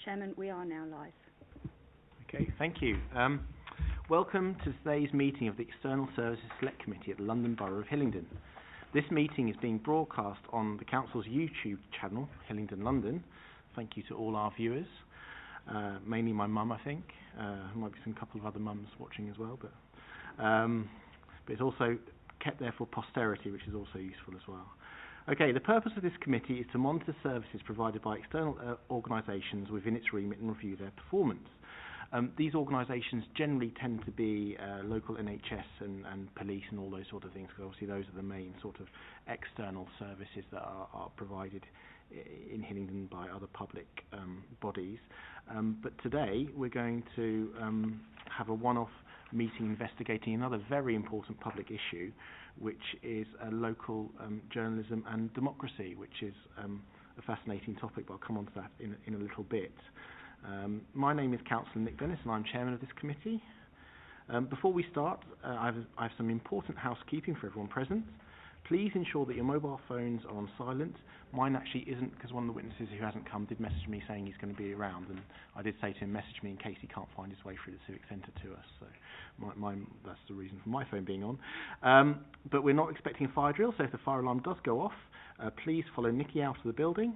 Chairman, we are now live. Okay, thank you. Welcome to today's meeting of the External Services Select Committee at the London Borough of Hillingdon. This meeting is being broadcast on the Council's YouTube channel, Hillingdon London. Thank you to all our viewers, mainly my mum, I think. There might be some couple of other mums watching as well, but it's also kept there for posterity, which is also useful as well. Okay, the purpose of this committee is to monitor services provided by external organisations within its remit and review their performance. These organisations generally tend to be local NHS and police and all those sort of things, because obviously those are the main sort of external services that are provided in Hillingdon by other public bodies. But today we're going to have a one-off meeting investigating another very important public issue, which is local journalism and democracy, which is a fascinating topic, but I'll come on to that in a little bit. My name is Councillor Nick Denys and I'm chairman of this committee. Before we start, I have some important housekeeping for everyone present. Please ensure that your mobile phones are on silent. Mine actually isn't, because one of the witnesses who hasn't come did message me saying he's going to be around, and I did say to him, message me in case he can't find his way through the Civic Centre to us. So that's the reason for my phone being on. But we're not expecting a fire drill, so if the fire alarm does go off, please follow Nikki out of the building.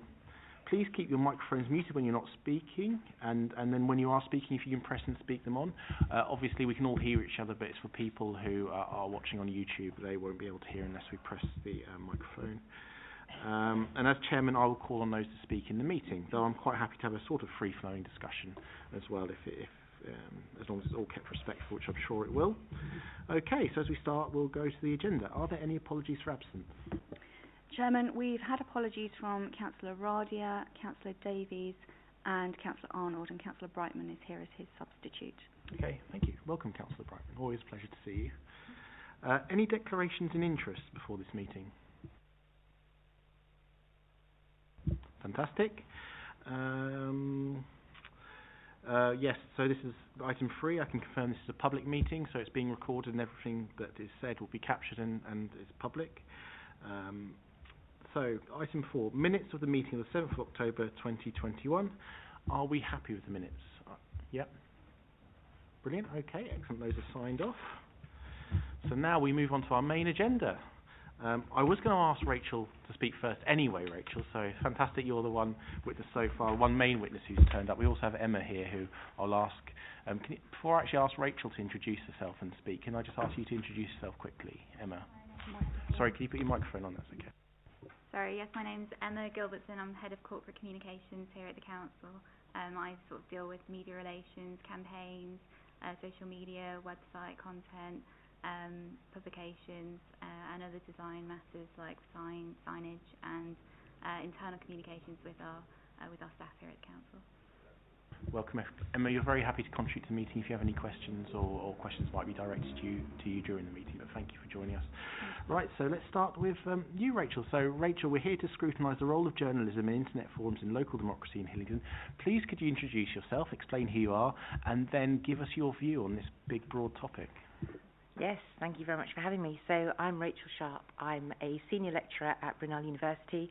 Please keep your microphones muted when you're not speaking, and then when you are speaking, if you can press and speak them on. Obviously, we can all hear each other, but it's for people who are watching on YouTube. They won't be able to hear unless we press the microphone. And as chairman, I will call on those to speak in the meeting, though I'm quite happy to have a sort of free-flowing discussion as well, as long as it's all kept respectful, which I'm sure it will. Okay, so as we start, we'll go to the agenda. Are there any apologies for absence? Chairman, we've had apologies from Councillor Radia, Councillor Davies and Councillor Arnold, and Councillor Brightman is here as his substitute. Okay, thank you. Welcome, Councillor Brightman. Always a pleasure to see you. Any declarations in interest before this meeting? Fantastic. Yes, so this is item 3. I can confirm this is a public meeting, so it's being recorded and everything that is said will be captured and is public. So, item 4, minutes of the meeting of the 7th of October 2021. Are we happy with the minutes? Yep. Brilliant, okay, excellent, those are signed off. So now we move on to our main agenda. I was going to ask Rachel to speak first anyway, Rachel, so fantastic you're the one witness so far, one main witness who's turned up. We also have Emma here who I'll ask, before I actually ask Rachel to introduce herself and speak, can I just ask you to introduce yourself quickly, Emma? Sorry, can you put your microphone on, that's okay. Sorry, yes, my name's Emma Gilbertson. I'm Head of Corporate Communications here at the Council. I sort of deal with media relations, campaigns, social media, website content, publications, and other design matters like signage and internal communications with our staff here at the Council. Welcome, Emma. You're very happy to contribute to the meeting if you have any questions or questions might be directed to you during the meeting, but thank you for joining us. Right, so let's start with you, Rachel. So, Rachel, we're here to scrutinise the role of journalism in internet forums in local democracy in Hillingdon. Please could you introduce yourself, explain who you are, and then give us your view on this big, broad topic. Yes, thank you very much for having me. So, I'm Rachel Sharp. I'm a senior lecturer at Brunel University,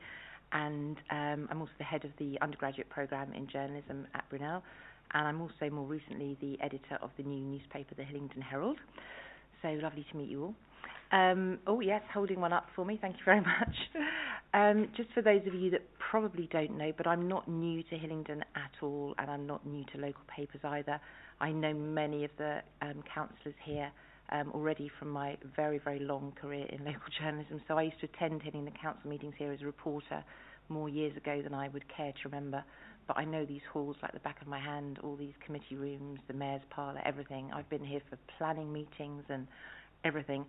and I'm also the head of the undergraduate programme in journalism at Brunel, and I'm also more recently the editor of the new newspaper, the Hillingdon Herald. So lovely to meet you all. Oh yes, holding one up for me, thank you very much. Just for those of you that probably don't know, but I'm not new to Hillingdon at all, and I'm not new to local papers either. I know many of the councillors here already from my very, very long career in local journalism. So I used to attend Hillingdon Council meetings here as a reporter more years ago than I would care to remember. But I know these halls like the back of my hand, all these committee rooms, the mayor's parlour, everything. I've been here for planning meetings and everything.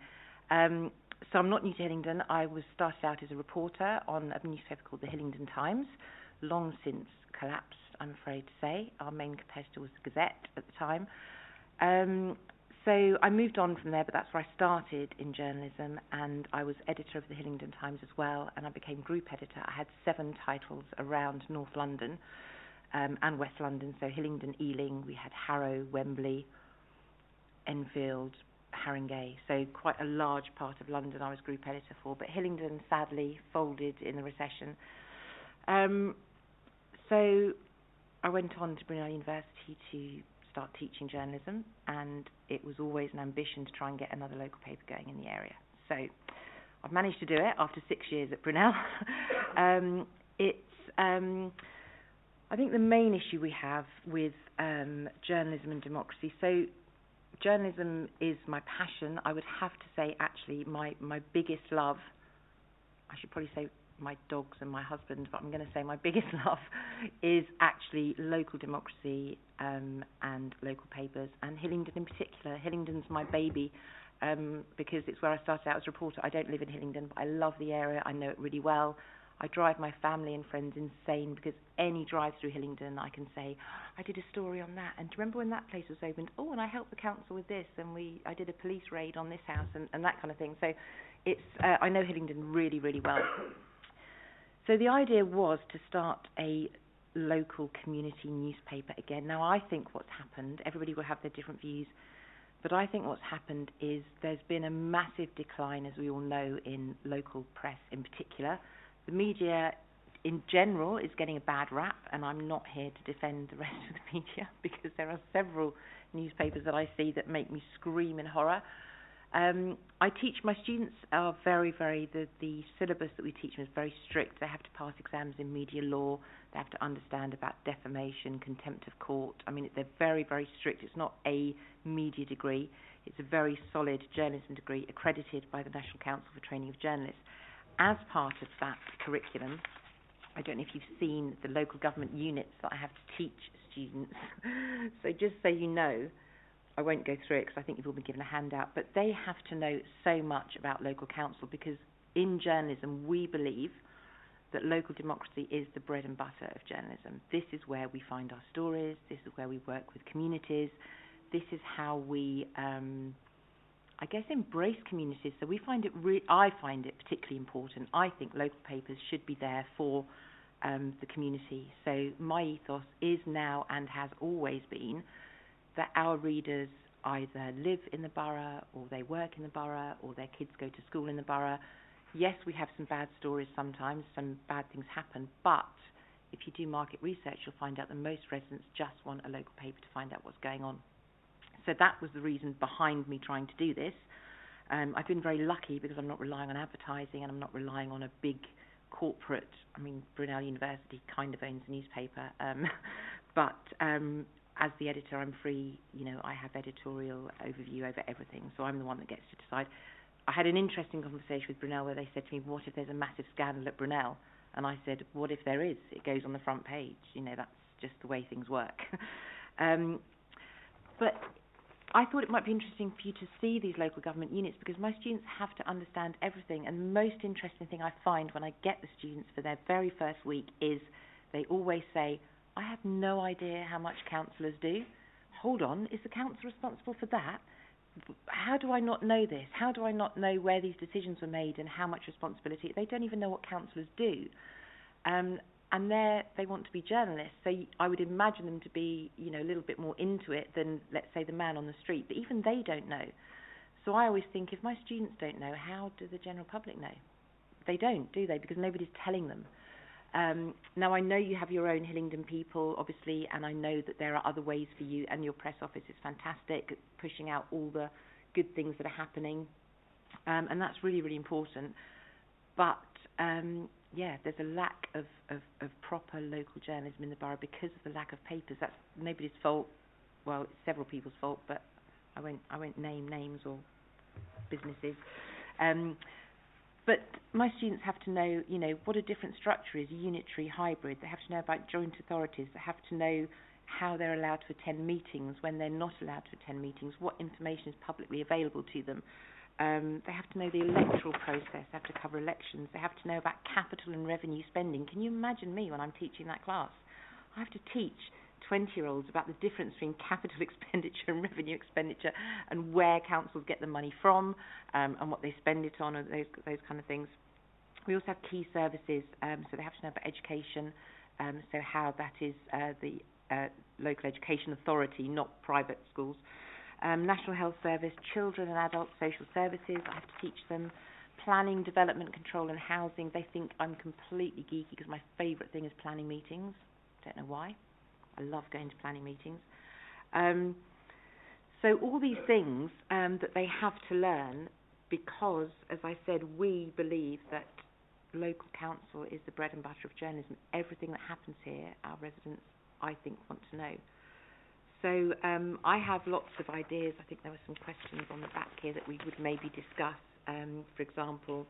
So I'm not new to Hillingdon. I was started out as a reporter on a newspaper called the Hillingdon Times, long since collapsed, I'm afraid to say. Our main competitor was the Gazette at the time. So I moved on from there, but that's where I started in journalism, and I was editor of the Hillingdon Times as well, and I became group editor. I had 7 titles around North London and West London, so Hillingdon, Ealing, we had Harrow, Wembley, Enfield, Haringey, so quite a large part of London I was group editor for, but Hillingdon sadly folded in the recession. So I went on to Brunel University to start teaching journalism, and it was always an ambition to try and get another local paper going in the area. So I've managed to do it after 6 years at Brunel. I think the main issue we have with journalism and democracy, so journalism is my passion. I would have to say, actually, my biggest love, I should probably say my dogs and my husband, but I'm going to say my biggest love is actually local democracy and local papers, and Hillingdon in particular. Hillingdon's my baby because it's where I started out as a reporter. I don't live in Hillingdon, but I love the area. I know it really well. I drive my family and friends insane because any drive through Hillingdon, I can say, I did a story on that, and do you remember when that place was opened? Oh, and I helped the council with this, and I did a police raid on this house, and that kind of thing. So it's I know Hillingdon really, really well. So the idea was to start a local community newspaper again. Now, I think what's happened, everybody will have their different views, but I think what's happened is there's been a massive decline, as we all know, in local press in particular. The media in general is getting a bad rap, and I'm not here to defend the rest of the media because there are several newspapers that I see that make me scream in horror. I teach my students are the syllabus that we teach them is very strict. They have to pass exams in media law. They have to understand about defamation, contempt of court. I mean, they're very, very strict. It's not a media degree. It's a very solid journalism degree accredited by the National Council for Training of Journalists. As part of that curriculum, I don't know if you've seen the local government units that I have to teach students. So just so you know, I won't go through it because I think you've all been given a handout, but they have to know so much about local council because in journalism we believe that local democracy is the bread and butter of journalism. This is where we find our stories. This is where we work with communities. This is how we I guess embrace communities. So we find it I find it particularly important. I think local papers should be there for the community. So my ethos is now and has always been that our readers either live in the borough or they work in the borough or their kids go to school in the borough. Yes, we have some bad stories sometimes, some bad things happen, but if you do market research, you'll find out that most residents just want a local paper to find out what's going on. So that was the reason behind me trying to do this. I've been very lucky because I'm not relying on advertising and I'm not relying on a big corporate. I mean, Brunel University kind of owns a newspaper, but as the editor, I'm free. You know, I have editorial overview over everything, so I'm the one that gets to decide. I had an interesting conversation with Brunel where they said to me, what if there's a massive scandal at Brunel? And I said, what if there is? It goes on the front page. You know, that's just the way things work. But I thought it might be interesting for you to see these local government units because my students have to understand everything. And the most interesting thing I find when I get the students for their very first week is they always say, I have no idea how much councillors do. Hold on, is the council responsible for that? How do I not know this? How do I not know where these decisions were made and how much responsibility? They don't even know what councillors do. And they want to be journalists, so I would imagine them to be, you know, a little bit more into it than, let's say, the man on the street. But even they don't know. So I always think, if my students don't know, how do the general public know? They don't, do they? Because nobody's telling them. Now, I know you have your own Hillingdon people, obviously, and I know that there are other ways for you, and your press office is fantastic at pushing out all the good things that are happening, and that's really, really important. But yeah, there's a lack of proper local journalism in the borough because of the lack of papers. That's nobody's fault. Well, it's several people's fault, but I won't name names or businesses. But my students have to know, you know, what a different structure is, unitary, hybrid. They have to know about joint authorities. They have to know how they're allowed to attend meetings, when they're not allowed to attend meetings, what information is publicly available to them. They have to know the electoral process. They have to cover elections. They have to know about capital and revenue spending. Can you imagine me when I'm teaching that class? I have to teach 20-year-olds about the difference between capital expenditure and revenue expenditure and where councils get the money from and what they spend it on, and those kind of things. We also have key services, so they have to know about education, so how that is the local education authority, not private schools. National Health Service, children and adult social services, I have to teach them. Planning, development, control and housing. They think I'm completely geeky because my favourite thing is planning meetings. Don't know why. I love going to planning meetings. So all these things that they have to learn, because, as I said, we believe that local council is the bread and butter of journalism. Everything that happens here, our residents, I think, want to know. So I have lots of ideas. I think there were some questions on the back here that we would maybe discuss. For example,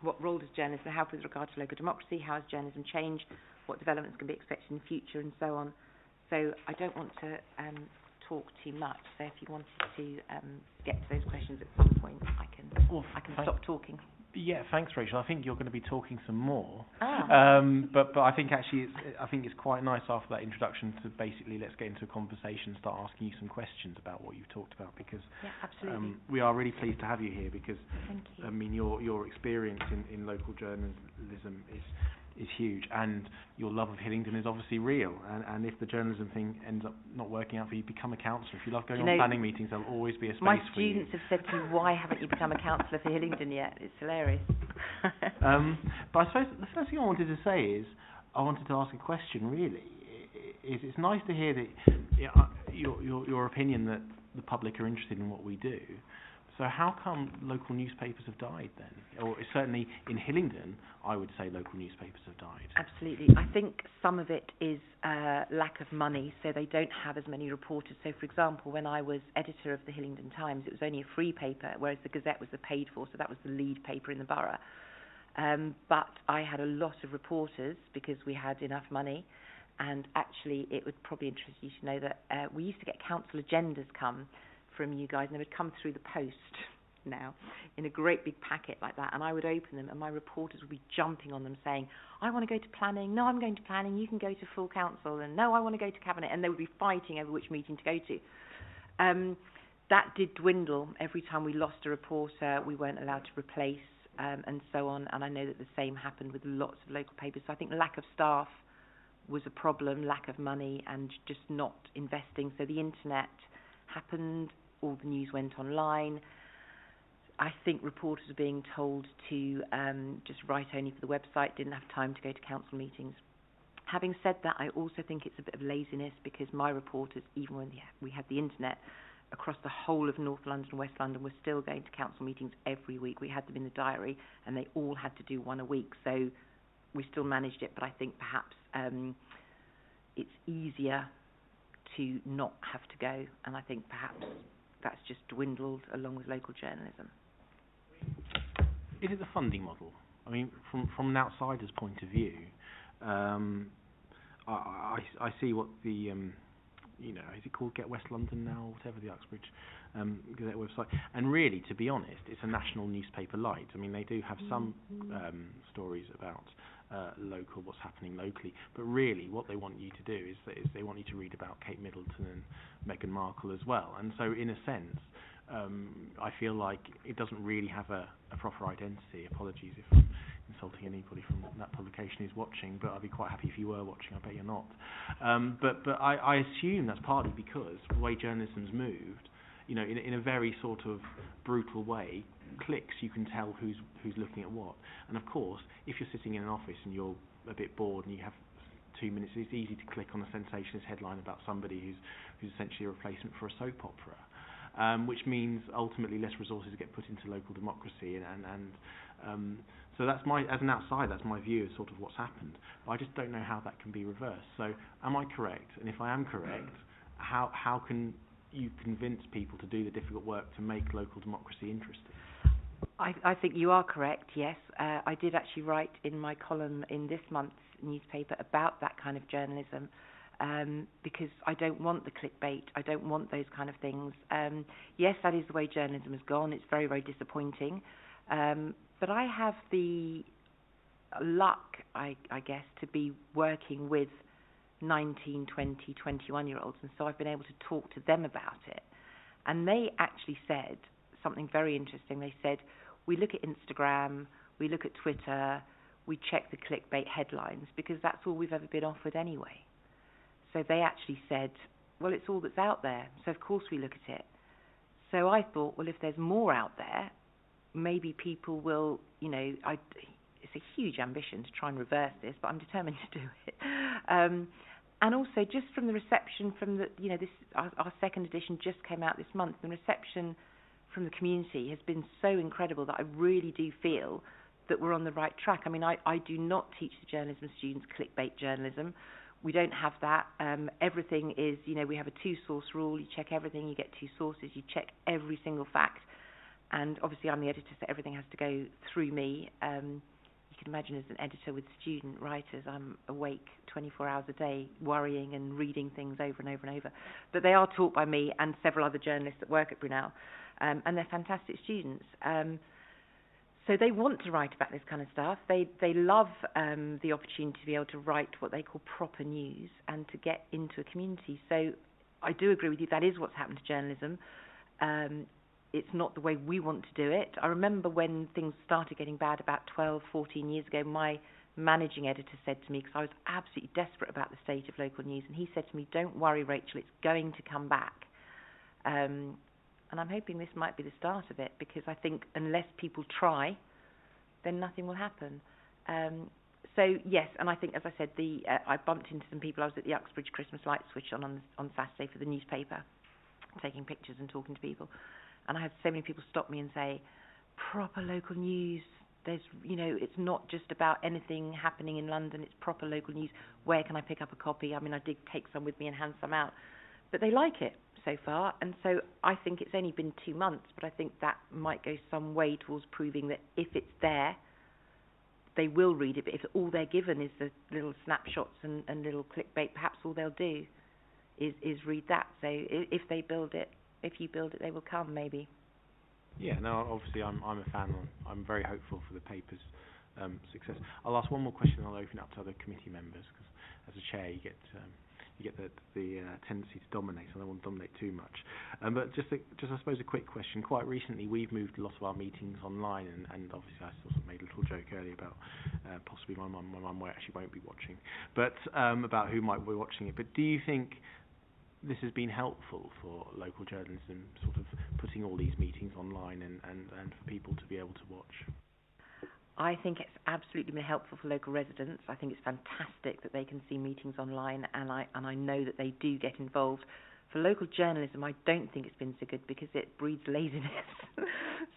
what role does journalism have with regard to local democracy? How has journalism changed? What developments can be expected in the future, and so on. So I don't want to talk too much. So if you wanted to get to those questions at some point, I can stop talking. Yeah, thanks, Rachel. I think you're going to be talking some more. But I think actually it's quite nice after that introduction to basically let's get into a conversation, start asking you some questions about what you've talked about, because absolutely. We are really pleased to have you here, because thank you. I mean your experience in local journalism is huge, and your love of Hillingdon is obviously real, and if the journalism thing ends up not working out for you, become a councillor. If you love going on planning meetings, there'll always be a space for you. My students have said to me, why haven't you become a councillor for Hillingdon yet? It's hilarious. But I suppose the first thing I wanted to say is, I wanted to ask a question really. It's nice to hear that your opinion that the public are interested in what we do. So how come local newspapers have died then? Or certainly in Hillingdon, I would say local newspapers have died. Absolutely. I think some of it is lack of money, so they don't have as many reporters. So, for example, when I was editor of the Hillingdon Times, it was only a free paper, whereas the Gazette was the paid for, so that was the lead paper in the borough. But I had a lot of reporters because we had enough money, and actually it would probably interest you to know that we used to get council agendas come from you guys, and they would come through the post now in a great big packet like that, and I would open them and my reporters would be jumping on them saying, I want to go to planning, no, I'm going to planning, you can go to full council, and no, I want to go to cabinet, and they would be fighting over which meeting to go to. That did dwindle. Every time we lost a reporter, we weren't allowed to replace, and so on, and I know that the same happened with lots of local papers. So I think lack of staff was a problem, lack of money, and just not investing. So the internet happened, all the news went online. I think reporters are being told to just write only for the website, didn't have time to go to council meetings. Having said that, I also think it's a bit of laziness, because my reporters, even when we had the internet, across the whole of North London and West London, were still going to council meetings every week. We had them in the diary, and they all had to do one a week. So we still managed it, but I think perhaps it's easier to not have to go, and I think perhaps that's just dwindled along with local journalism. Is it the funding model? I mean, from an outsider's point of view, I see what the is it called Get West London now, or whatever, the Uxbridge Gazette website, and really, to be honest, it's a national newspaper light. I mean, they do have some stories about local, what's happening locally, but really what they want you to do is they want you to read about Kate Middleton and Meghan Markle as well. And so in a sense, I feel like it doesn't really have a proper identity. Apologies if I'm insulting anybody from that publication who's watching, but I'd be quite happy if you were watching. I bet you're not. But I assume that's partly because the way journalism's moved, in a very sort of brutal way, clicks, you can tell who's looking at what. And of course, if you're sitting in an office and you're a bit bored and you have 2 minutes, it's easy to click on a sensationalist headline about somebody who's essentially a replacement for a soap opera, which means ultimately less resources get put into local democracy, and so that's as an outsider, that's my view of sort of what's happened. But I just don't know how that can be reversed. So am I correct? And if I am correct, how can you convince people to do the difficult work to make local democracy interesting? I think you are correct, yes. I did actually write in my column in this month's newspaper about that kind of journalism, because I don't want the clickbait. I don't want those kind of things. Yes, that is the way journalism has gone. It's very, very disappointing. But I have the luck, I guess, to be working with 19, 20, 21-year-olds, and so I've been able to talk to them about it. And they actually said something very interesting. They said, we look at Instagram, we look at Twitter, we check the clickbait headlines, because that's all we've ever been offered anyway. So they actually said, well, it's all that's out there, so of course we look at it. So I thought, well, if there's more out there, maybe people will, it's a huge ambition to try and reverse this, but I'm determined to do it. And also, just from the reception from the, this our second edition just came out this month. The reception from the community has been so incredible that I really do feel that we're on the right track. I mean, I do not teach the journalism students clickbait journalism. We don't have that. Everything is, we have a two-source rule. You check everything, you get two sources, you check every single fact. And obviously I'm the editor, so everything has to go through me. You can imagine as an editor with student writers, I'm awake 24 hours a day worrying and reading things over and over and over. But they are taught by me and several other journalists that work at Brunel, and they're fantastic students. So they want to write about this kind of stuff. They love the opportunity to be able to write what they call proper news and to get into a community. So I do agree with you, that is what's happened to journalism. It's not the way we want to do it. I remember when things started getting bad about 12, 14 years ago, my managing editor said to me, because I was absolutely desperate about the state of local news, and he said to me, "Don't worry, Rachel, it's going to come back." And I'm hoping this might be the start of it, because I think unless people try, then nothing will happen. So yes, and I think, as I said, I bumped into some people. I was at the Uxbridge Christmas light switch on Saturday for the newspaper, taking pictures and talking to people. And I had so many people stop me and say, proper local news. There's, it's not just about anything happening in London. It's proper local news. Where can I pick up a copy? I mean, I did take some with me and hand some out. But they like it so far. And so I think it's only been 2 months, but I think that might go some way towards proving that if it's there, they will read it. But if all they're given is the little snapshots and little clickbait, perhaps all they'll do is read that. So if they build it, if you build it, they will come, maybe. Yeah, no, obviously I'm a fan. I'm very hopeful for the paper's success. I'll ask one more question and I'll open it up to other committee members, because as a chair you get the tendency to dominate, and I don't want to dominate too much. But just I suppose a quick question. Quite recently we've moved a lot of our meetings online, and obviously I sort of made a little joke earlier about possibly my mum actually won't be watching, but about who might be watching it. But do you think this has been helpful for local journalism, sort of putting all these meetings online and for people to be able to watch? I think it's absolutely been helpful for local residents. I think it's fantastic that they can see meetings online, and I know that they do get involved. For local journalism, I don't think it's been so good, because it breeds laziness.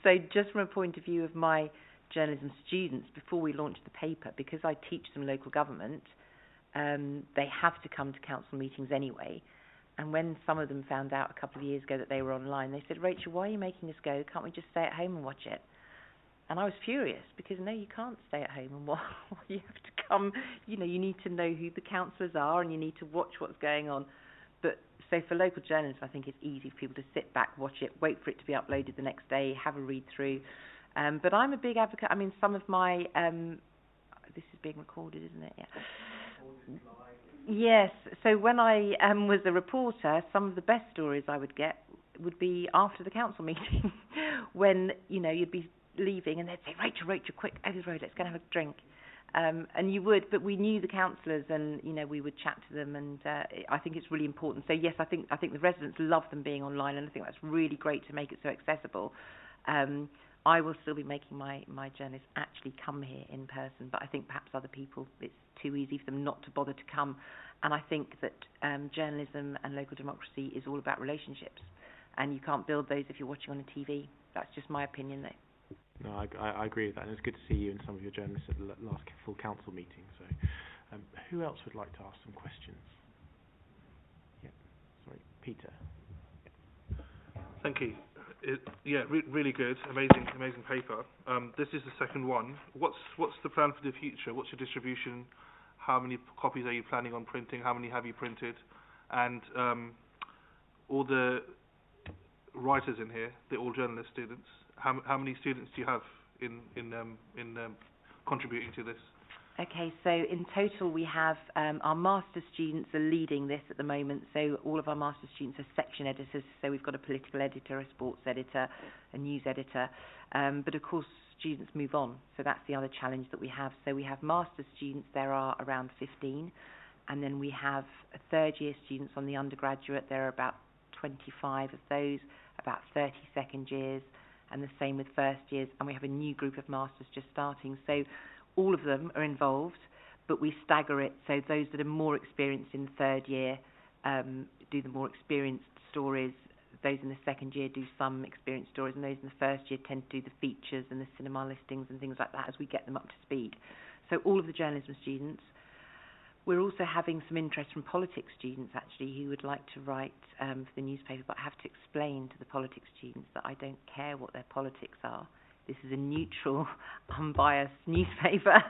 So just from a point of view of my journalism students, before we launch the paper, because I teach them local government, they have to come to council meetings anyway. And when some of them found out a couple of years ago that they were online, they said, "Rachel, why are you making us go? Can't we just stay at home and watch it?" And I was furious, because no, you can't stay at home and watch. You have to come, you need to know who the councillors are, and you need to watch what's going on. But so for local journalists, I think it's easy for people to sit back, watch it, wait for it to be uploaded the next day, have a read through. But I'm a big advocate. I mean, some of my, this is being recorded, isn't it? Yeah. Yes, so when I was a reporter, some of the best stories I would get would be after the council meeting, when, you'd be leaving and they'd say, Rachel, quick, over the road, let's go and have a drink. And you would, but we knew the councillors, and, we would chat to them, and I think it's really important. So yes, I think the residents love them being online, and I think that's really great to make it so accessible. I will still be making my journalists actually come here in person, but I think perhaps other people, it's too easy for them not to bother to come. And I think that journalism and local democracy is all about relationships, and you can't build those if you're watching on a TV. That's just my opinion, though. No, I agree with that, and it's good to see you and some of your journalists at the last full council meeting. So who else would like to ask some questions? Yeah, sorry, Peter. Thank you. Really good, amazing paper. This is the second one. What's the plan for the future? What's your distribution? How many copies are you planning on printing? How many have you printed? And all the writers in here, they're all journalist students. How many students do you have in contributing to this? Okay, so in total we have our master's students are leading this at the moment. So all of our master's students are section editors. So we've got a political editor, a sports editor, a news editor. But of course, students move on. So that's the other challenge that we have. So we have master's students, there are around 15. And then we have third year students on the undergraduate. There are about 25 of those, about 30 second years, and the same with first years. And we have a new group of masters just starting. So all of them are involved, but we stagger it, so those that are more experienced in the third year do the more experienced stories, those in the second year do some experienced stories, and those in the first year tend to do the features and the cinema listings and things like that as we get them up to speed. So all of the journalism students. We're also having some interest from politics students, actually, who would like to write for the newspaper, but have to explain to the politics students that I don't care what their politics are. This is a neutral, unbiased newspaper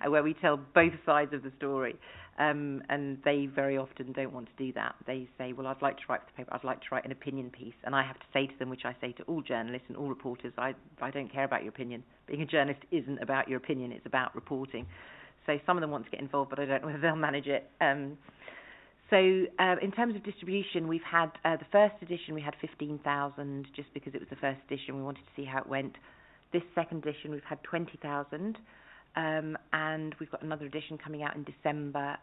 where we tell both sides of the story. And they very often don't want to do that. They say, well, I'd like to write for the paper, I'd like to write an opinion piece. And I have to say to them, which I say to all journalists and all reporters, I don't care about your opinion. Being a journalist isn't about your opinion, it's about reporting. So some of them want to get involved, but I don't know whether they'll manage it. So in terms of distribution, we've had the first edition, we had 15,000 just because it was the first edition. We wanted to see how it went. This second edition, we've had 20,000, and we've got another edition coming out in December,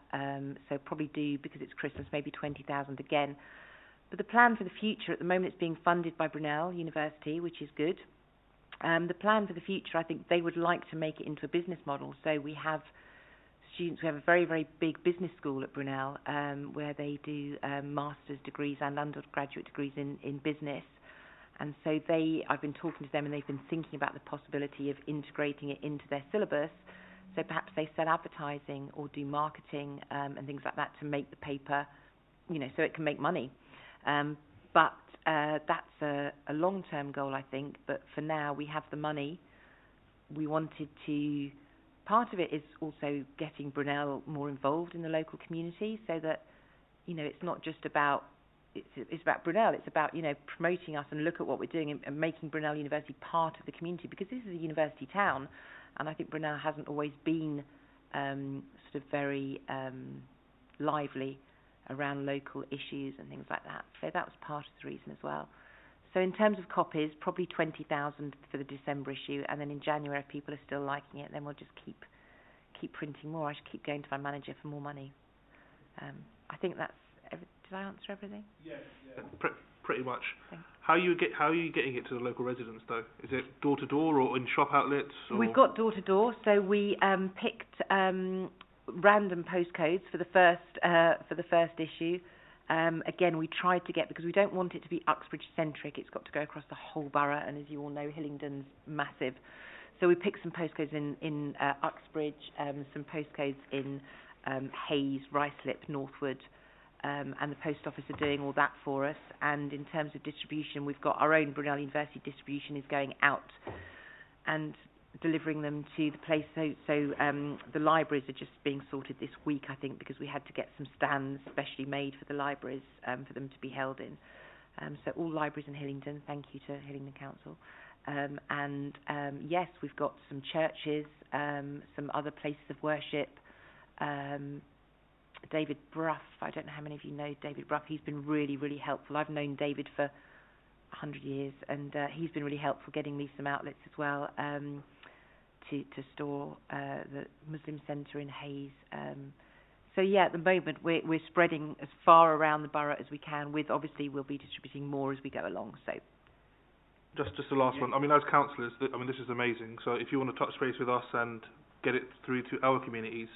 so probably do, because it's Christmas, maybe 20,000 again. But the plan for the future, at the moment it's being funded by Brunel University, which is good. The plan for the future, I think they would like to make it into a business model. So we have students, we have a very, very big business school at Brunel, where they do master's degrees and undergraduate degrees in business. And so I've been talking to them, and they've been thinking about the possibility of integrating it into their syllabus. So perhaps they sell advertising or do marketing and things like that to make the paper, so it can make money. But that's a long-term goal, I think. But for now, we have the money. We wanted to... Part of it is also getting Brunel more involved in the local community, so that, it's not just about... It's about Brunel. It's about, promoting us and look at what we're doing and making Brunel University part of the community, because this is a university town, and I think Brunel hasn't always been sort of very lively around local issues and things like that. So that was part of the reason as well. So in terms of copies, probably 20,000 for the December issue, and then in January, if people are still liking it, then we'll just keep printing more. I should keep going to my manager for more money. I think that's... Did I answer everything? Yeah. Pretty much. Thanks. How are you getting it to the local residents, though? Is it door to door or in shop outlets? Or? We've got door to door, so we picked random postcodes for the first issue. Again, we tried to get, because we don't want it to be Uxbridge centric. It's got to go across the whole borough, and as you all know, Hillingdon's massive. So we picked some postcodes in Uxbridge, some postcodes in Hayes, Ruislip, Northwood. And the post office are doing all that for us. And in terms of distribution, we've got our own Brunel University distribution is going out and delivering them to the place. So the libraries are just being sorted this week, I think, because we had to get some stands specially made for the libraries for them to be held in. So all libraries in Hillingdon, thank you to Hillingdon Council. Yes, we've got some churches, some other places of worship. David Bruff, I don't know how many of you know David Bruff. He's been really, really helpful. I've known David for 100 years, and he's been really helpful getting me some outlets as well to store the Muslim Centre in Hayes. So yeah, at the moment we're spreading as far around the borough as we can. Obviously we'll be distributing more as we go along. So just the last one. I mean, as councillors, this is amazing. So if you want to touch base with us and get it through to our communities.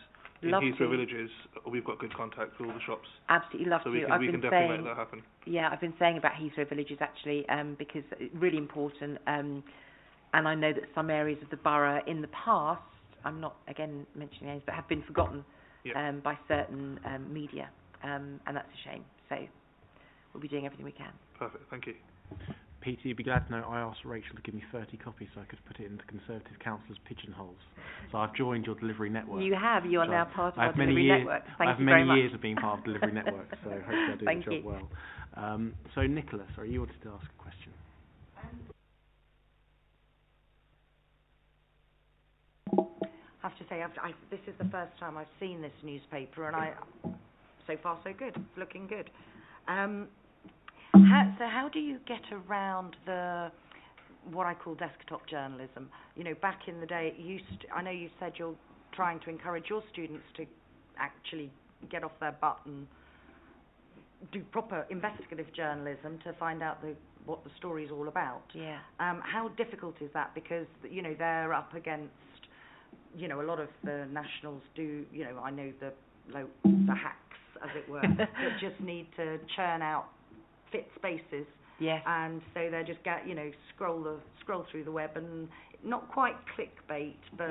In Heathrow Villages, we've got good contact with all the shops. Absolutely love to. So we can definitely make that happen. Yeah, I've been saying about Heathrow Villages actually, because it's really important. And I know that some areas of the borough in the past, I'm not again mentioning names, but have been forgotten by certain media, and that's a shame. So we'll be doing everything we can. Perfect, thank you. Peter, you'd be glad to know I asked Rachel to give me 30 copies so I could put it in the Conservative Councillors' pigeonholes. So I've joined your delivery network. You have. You are now part of our delivery network. I have many years of being part of the delivery network, so hopefully I'll do the job well. So Nicholas, you wanted to ask a question. I have to say, this is the first time I've seen this newspaper, and so far so good. It's looking good. How do you get around what I call desktop journalism? Back in the day, I know you said you're trying to encourage your students to actually get off their butt and do proper investigative journalism to find out what the story is all about. Yeah. How difficult is that? Because they're up against you know, a lot of the nationals do, you know, I know the hacks, as it were, that just need to churn out fit spaces. Yes. And so they just scroll through the web, and not quite clickbait, but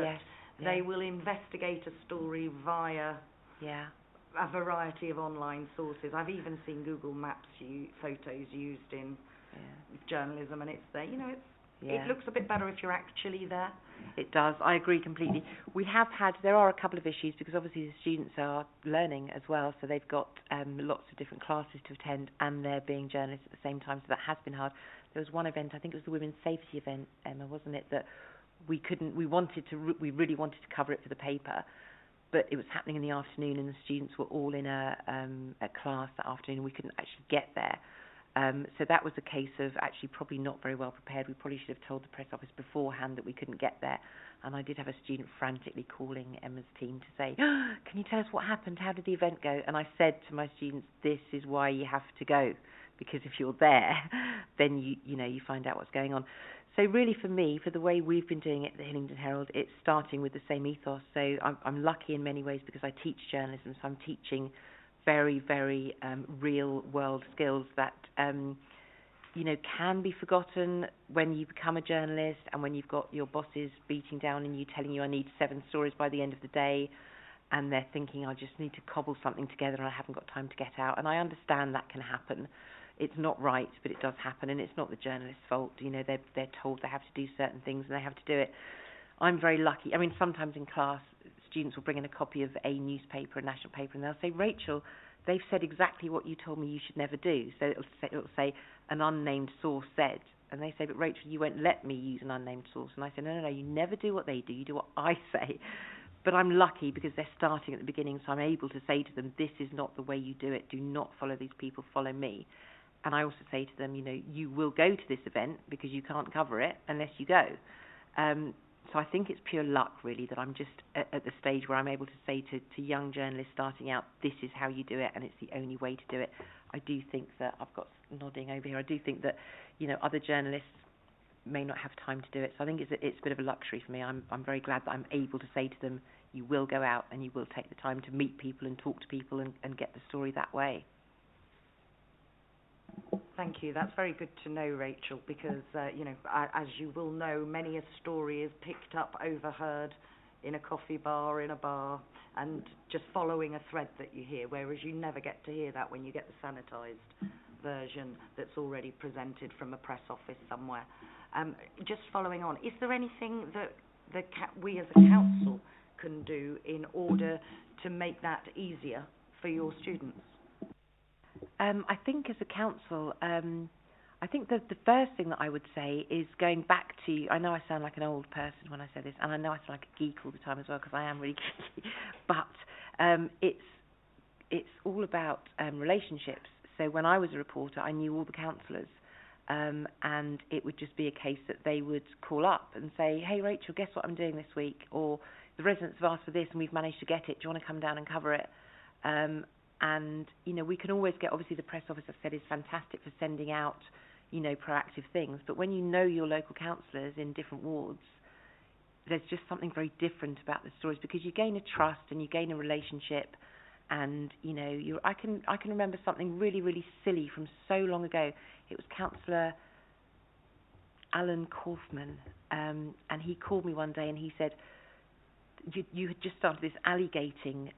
they will investigate a story via a variety of online sources. I've even seen Google Maps photos used in journalism, and it's there. You know, it looks a bit better if you're actually there. It does. I agree completely. There are a couple of issues, because obviously the students are learning as well, so they've got lots of different classes to attend, and they're being journalists at the same time, so that has been hard. There was one event, I think it was the Women's Safety event, Emma, wasn't it, that we really wanted to cover it for the paper, but it was happening in the afternoon, and the students were all in a class that afternoon, and we couldn't actually get there. So that was a case of actually probably not very well prepared. We probably should have told the press office beforehand that we couldn't get there. And I did have a student frantically calling Emma's team to say, can you tell us what happened? How did the event go? And I said to my students, this is why you have to go, because if you're there, then you find out what's going on. So really for me, for the way we've been doing it at the Hillingdon Herald, it's starting with the same ethos. So I'm lucky in many ways because I teach journalism, so I'm teaching very, very real world skills that can be forgotten when you become a journalist, and when you've got your bosses beating down on you, telling you I need 7 stories by the end of the day, and they're thinking I just need to cobble something together and I haven't got time to get out. And I understand that can happen. It's not right, but it does happen, and it's not the journalist's fault. They're told they have to do certain things and they have to do it. I'm very lucky. I mean, sometimes in class, students will bring in a copy of a newspaper, a national paper, and they'll say, Rachel, they've said exactly what you told me you should never do. So it'll say an unnamed source said. And they say, but Rachel, you won't let me use an unnamed source. And I say, no, you never do what they do. You do what I say. But I'm lucky because they're starting at the beginning, so I'm able to say to them, this is not the way you do it. Do not follow these people, follow me. And I also say to them, you will go to this event because you can't cover it unless you go. So I think it's pure luck, really, that I'm just at the stage where I'm able to say to young journalists starting out, this is how you do it, and it's the only way to do it. I do think that, I've got nodding over here, I do think that, other journalists may not have time to do it. So I think it's a bit of a luxury for me. I'm very glad that I'm able to say to them, you will go out and you will take the time to meet people and talk to people and get the story that way. Thank you. That's very good to know, Rachel, because, as you will know, many a story is picked up, overheard in a coffee bar, in a bar, and just following a thread that you hear, whereas you never get to hear that when you get the sanitised version that's already presented from a press office somewhere. Just following on, is there anything that we as a council can do in order to make that easier for your students? I think as a council, I think that the first thing that I would say is going back to, I know I sound like an old person when I say this, and I know I sound like a geek all the time as well, because I am really geeky, but it's all about relationships. So when I was a reporter, I knew all the councillors, and it would just be a case that they would call up and say, hey Rachel, guess what I'm doing this week? Or the residents have asked for this and we've managed to get it, do you want to come down and cover it? And, we can always get, obviously the press office, I've said, is fantastic for sending out, proactive things. But when you know your local councillors in different wards, there's just something very different about the stories, because you gain a trust and you gain a relationship. And, I can remember something really, really silly from so long ago. It was Councillor Alan Kaufman, and he called me one day and he said, you had just started this alley gating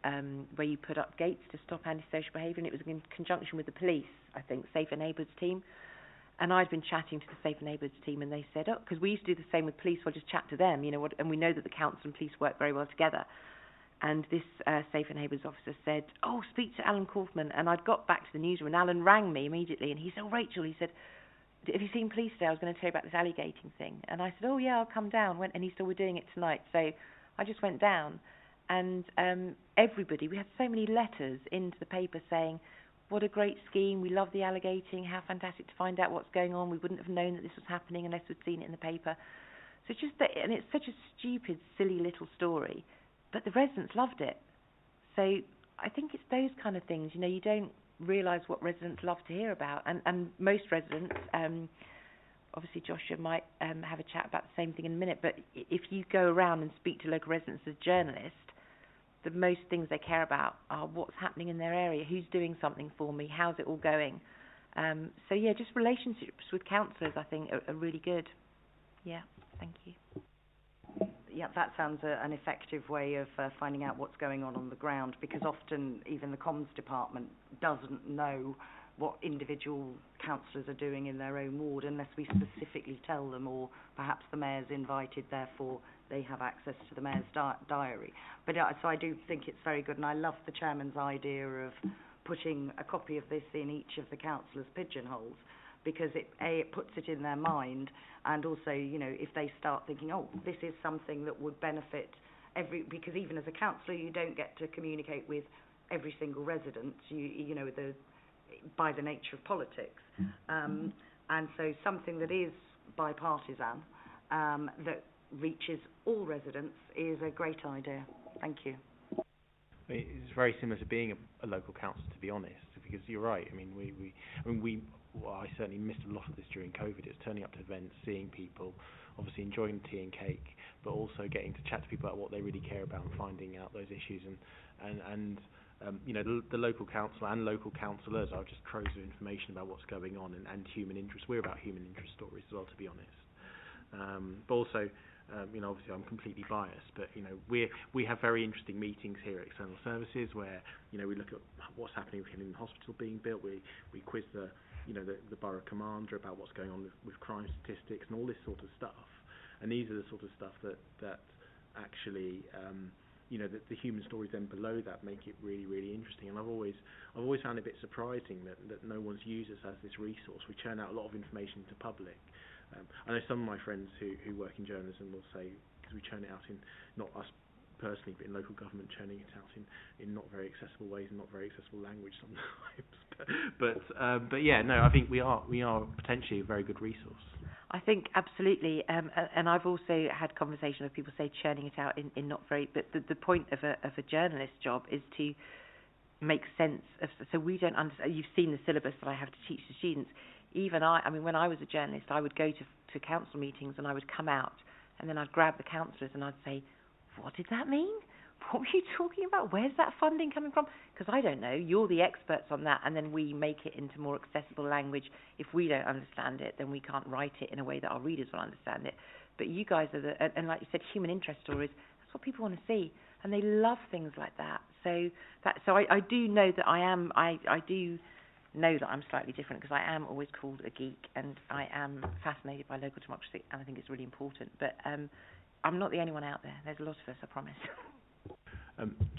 where you put up gates to stop antisocial behaviour, and it was in conjunction with the police, I think, Safer Neighbourhoods team. And I'd been chatting to the Safer Neighbourhoods team, and they said, because we used to do the same with police, so I'll just chat to them, and we know that the council and police work very well together. And this Safer Neighbourhoods officer said, speak to Alan Kaufman. And I'd got back to the newsroom, and Alan rang me immediately, and he said, Rachel, he said, have you seen police today? I was going to tell you about this alley gating thing. And I said, yeah, I'll come down. And he said, we're doing it tonight. So I just went down, and everybody, we had so many letters into the paper saying, what a great scheme, we love the alligating, how fantastic to find out what's going on, we wouldn't have known that this was happening unless we'd seen it in the paper. So it's just that, and it's such a stupid, silly little story, but the residents loved it. So I think it's those kind of things, you don't realise what residents love to hear about, and most residents, obviously Joshua might have a chat about the same thing in a minute, but if you go around and speak to local residents as journalists, the most things they care about are what's happening in their area, who's doing something for me, how's it all going. So yeah, just relationships with councillors I think are really good. Yeah, thank you. Yeah, that sounds an effective way of finding out what's going on the ground, because often even the comms department doesn't know what individual councillors are doing in their own ward unless we specifically tell them, or perhaps the mayor's invited, therefore they have access to the mayor's diary. But so I do think it's very good, and I love the chairman's idea of putting a copy of this in each of the councillors' pigeonholes, because it puts it in their mind, and also, you know, if they start thinking, oh, this is something that would benefit because even as a councillor you don't get to communicate with every single resident, you know, by the nature of politics, and so something that is bipartisan, that reaches all residents is a great idea. Thank you. It's very similar to being a local council, to be honest, because you're right. I mean, I certainly missed a lot of this during COVID. It's turning up to events, seeing people, obviously enjoying tea and cake, but also getting to chat to people about what they really care about and finding out those issues. And you know, the local council and local councillors are just troves of information about what's going on and human interest. We're about human interest stories as well, to be honest. But also, you know, obviously I'm completely biased, but you know, we have very interesting meetings here at External Services where, you know, we look at what's happening with Hillingdon Hospital being built. We quiz the borough commander about what's going on with crime statistics and all this sort of stuff. And these are the sort of stuff that actually, you know, the human stories then below that make it really, really interesting. And I've always found it a bit surprising that no one's used us as this resource. We churn out a lot of information to public. I know some of my friends who work in journalism will say, because we churn it out in, not us personally, but in local government, churning it out in not very accessible ways and not very accessible language sometimes. But yeah, no, I think we are potentially a very good resource. I think absolutely, and I've also had conversation with people say churning it out in not very, but the point of a journalist's job is to make sense of, so we don't understand. You've seen the syllabus that I have to teach the students. Even I mean, when I was a journalist, I would go to council meetings and I would come out and then I'd grab the councillors and I'd say, what did that mean? What were you talking about? Where's that funding coming from? Because I don't know. You're the experts on that, and then we make it into more accessible language. If we don't understand it, then we can't write it in a way that our readers will understand it. But you guys are and like you said, human interest stories, that's what people want to see, and they love things like that. So I do know that I do know that I'm slightly different, because I am always called a geek, and I am fascinated by local democracy, and I think it's really important. But I'm not the only one out there. There's a lot of us, I promise.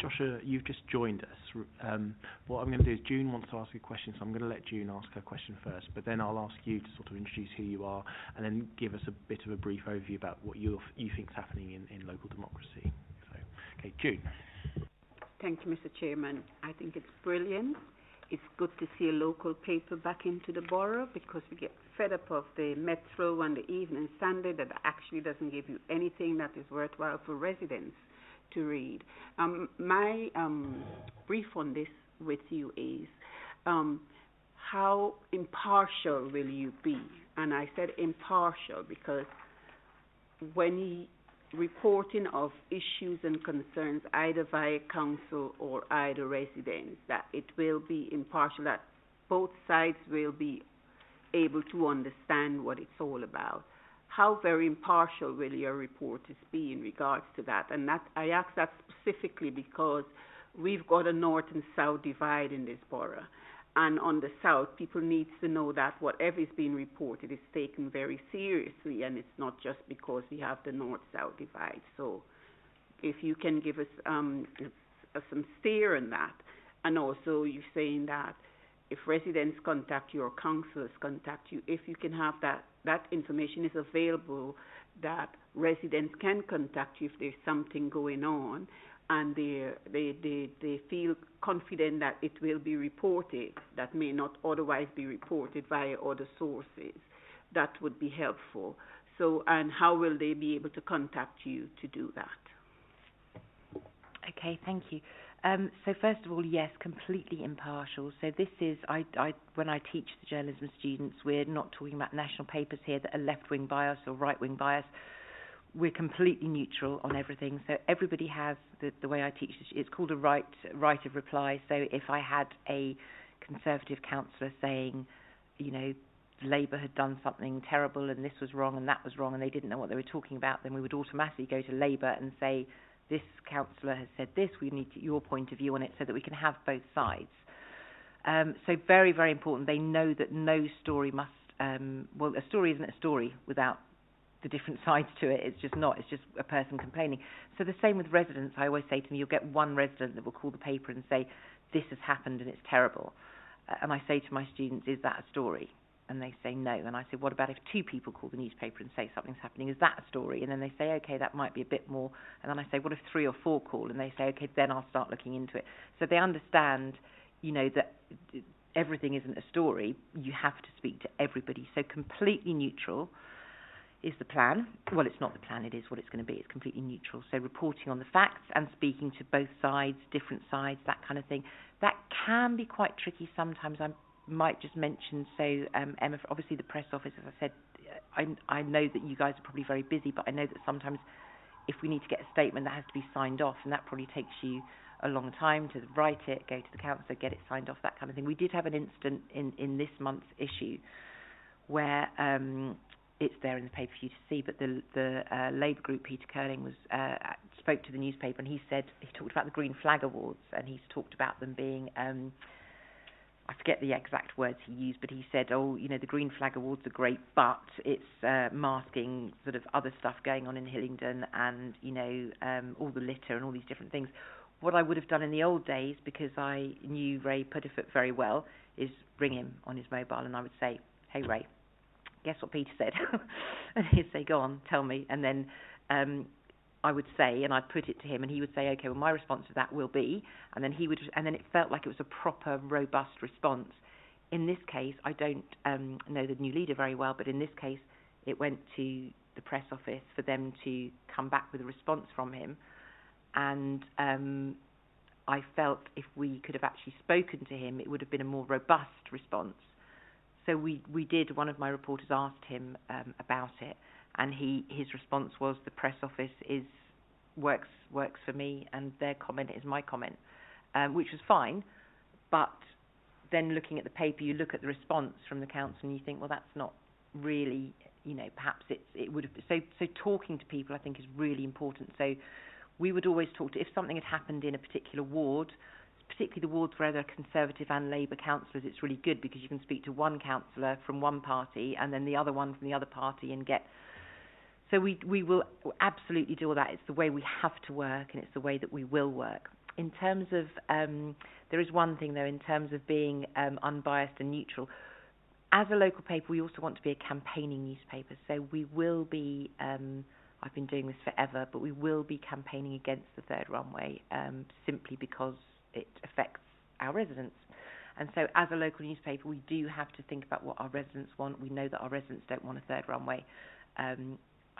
Joshua, you've just joined us. What I'm going to do is June wants to ask a question, so I'm going to let June ask her question first, but then I'll ask you to sort of introduce who you are and then give us a bit of a brief overview about what you think is happening in local democracy. So, okay, June. Thank you, Mr. Chairman. I think it's brilliant. It's good to see a local paper back into the borough, because we get fed up of the Metro and the Evening Standard that actually doesn't give you anything that is worthwhile for residents to read. My brief on this with you is, how impartial will you be? And I said impartial because when reporting of issues and concerns either via council or either residents, that it will be impartial, that both sides will be able to understand what it's all about. How very impartial will your reporters be in regards to that? And that I ask that specifically because we've got a north and south divide in this borough. And on the south, people need to know that whatever is being reported is taken very seriously, and it's not just because we have the north-south divide. So if you can give us some steer on that. And also you're saying that if residents contact you or councillors contact you, if you can have that information is available, that residents can contact you if there's something going on, and they feel confident that it will be reported, that may not otherwise be reported via other sources. That would be helpful. So, and how will they be able to contact you to do that? Okay, thank you. So first of all, yes, completely impartial. So this is, when I teach the journalism students, we're not talking about national papers here that are left-wing bias or right-wing bias. We're completely neutral on everything. So everybody has, the way I teach this, it's called a right of reply. So if I had a Conservative councillor saying, you know, Labour had done something terrible and this was wrong and that was wrong and they didn't know what they were talking about, then we would automatically go to Labour and say, this councillor has said this, we need your point of view on it so that we can have both sides. So very, very important. They know that no story must, well, a story isn't a story without the different sides to it. It's just not. It's just a person complaining. So the same with residents. I always say to them, you'll get one resident that will call the paper and say, this has happened and it's terrible. And I say to my students, is that a story? And they say no. And I say, what about if two people call the newspaper and say something's happening? Is that a story? And then they say, okay, that might be a bit more. And then I say, what if 3 or 4 call? And they say, okay, then I'll start looking into it. So they understand, you know, that everything isn't a story. You have to speak to everybody. So completely neutral is the plan. Well, it's not the plan. It is what it's going to be. It's completely neutral. So reporting on the facts and speaking to both sides, different sides, that kind of thing. That can be quite tricky sometimes. I might just mention, so Emma, obviously the press office, as I said, I know that you guys are probably very busy, but I know that sometimes if we need to get a statement, that has to be signed off, and that probably takes you a long time to write it, go to the council, get it signed off, that kind of thing. We did have an incident in this month's issue where it's there in the paper for you to see, but the Labour group, Peter Curling, spoke to the newspaper, and he talked about the Green Flag Awards, and he's talked about them being, I forget the exact words he used, but he said, oh, you know, the Green Flag Awards are great, but it's masking sort of other stuff going on in Hillingdon and, you know, all the litter and all these different things. What I would have done in the old days, because I knew Ray Puddifoot very well, is ring him on his mobile and I would say, hey, Ray, guess what Peter said? And he'd say, go on, tell me. And then I would say, and I'd put it to him, and he would say, okay, well, my response to that will be, and then and then it felt like it was a proper, robust response. In this case, I don't know the new leader very well, but in this case, it went to the press office for them to come back with a response from him, and I felt if we could have actually spoken to him, it would have been a more robust response. So we did, one of my reporters asked him about it, and his response was, the press office works for me, and their comment is my comment, which was fine. But then looking at the paper, you look at the response from the council, and you think, well, that's not really, you know, perhaps it would have. So talking to people, I think, is really important. So we would always talk to, if something had happened in a particular ward, particularly the wards where there are Conservative and Labour councillors, it's really good because you can speak to one councillor from one party and then the other one from the other party and get. So we will absolutely do all that. It's the way we have to work, and it's the way that we will work. In terms of, there is one thing though, in terms of being unbiased and neutral. As a local paper, we also want to be a campaigning newspaper. So we will be, I've been doing this forever, but we will be campaigning against the third runway simply because it affects our residents. And so as a local newspaper, we do have to think about what our residents want. We know that our residents don't want a third runway.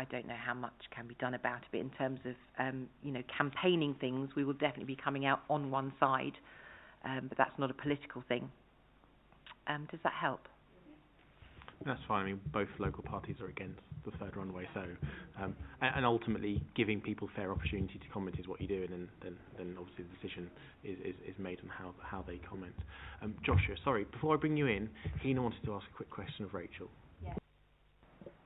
I don't know how much can be done about it, but in terms of, you know, campaigning things, we will definitely be coming out on one side, but that's not a political thing. Does that help? That's fine. I mean, both local parties are against the third runway, so and ultimately giving people fair opportunity to comment is what you do, and then obviously the decision is made on how they comment. Joshua, sorry, before I bring you in, Hina wanted to ask a quick question of Rachel.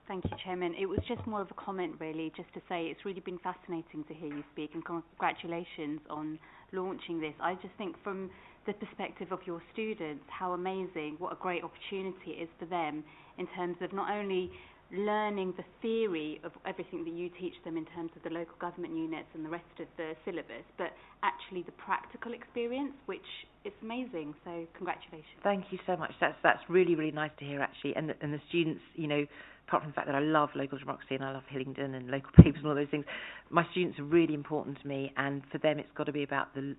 Thank you, Chairman. It was just more of a comment, really, just to say it's really been fascinating to hear you speak, and congratulations on launching this. I just think from the perspective of your students, how amazing, what a great opportunity it is for them in terms of not only learning the theory of everything that you teach them in terms of the local government units and the rest of the syllabus, but actually the practical experience, which is amazing. So congratulations. Thank you so much. That's really, really nice to hear, actually. And the students, you know, apart from the fact that I love local democracy and I love Hillingdon and local papers and all those things, my students are really important to me, and for them it's got to be about the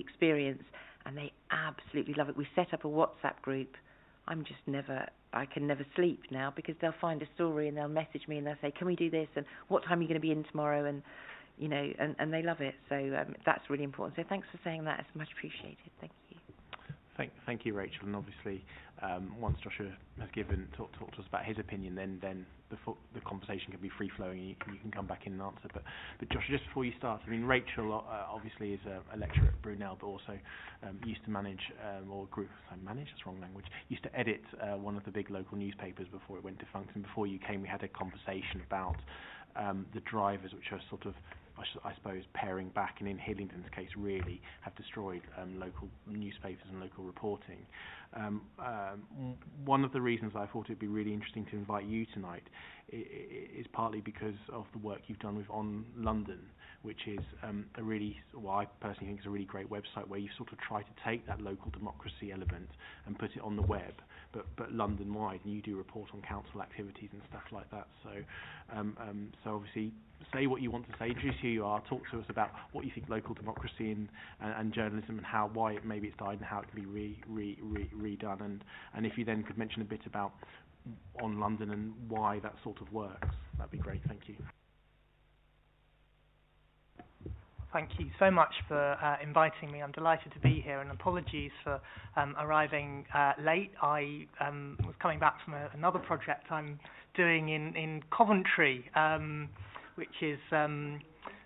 experience, and they absolutely love it. We set up a WhatsApp group. I can never sleep now, because they'll find a story and they'll message me and they'll say, can we do this, and what time are you going to be in tomorrow? And you know, and they love it. So that's really important. So thanks for saying that. It's much appreciated. Thank you. Thank you, Rachel. And obviously, once Joshua has talked to us about his opinion, then the conversation can be free flowing. You can come back in and answer. But Joshua, just before you start, I mean, Rachel obviously is a lecturer at Brunel, but also used to manage that's wrong language. Used to edit one of the big local newspapers before it went defunct. And before you came, we had a conversation about the drivers, which are sort of, I suppose, paring back, and in Hillingdon's case really have destroyed local newspapers and local reporting. One of the reasons I thought it would be really interesting to invite you tonight is partly because of the work you've done with On London, which is a really, well, I personally think is a really great website where you sort of try to take that local democracy element and put it on the web, but London-wide, and you do report on council activities and stuff like that. So obviously, say what you want to say, introduce who you are, talk to us about what you think local democracy and journalism, and why maybe it's died and how it can be redone, and if you then could mention a bit about On London and why that sort of works, that'd be great. Thank you. Thank you so much for inviting me. I'm delighted to be here, and apologies for arriving late. I was coming back from another project I'm doing in Coventry, which is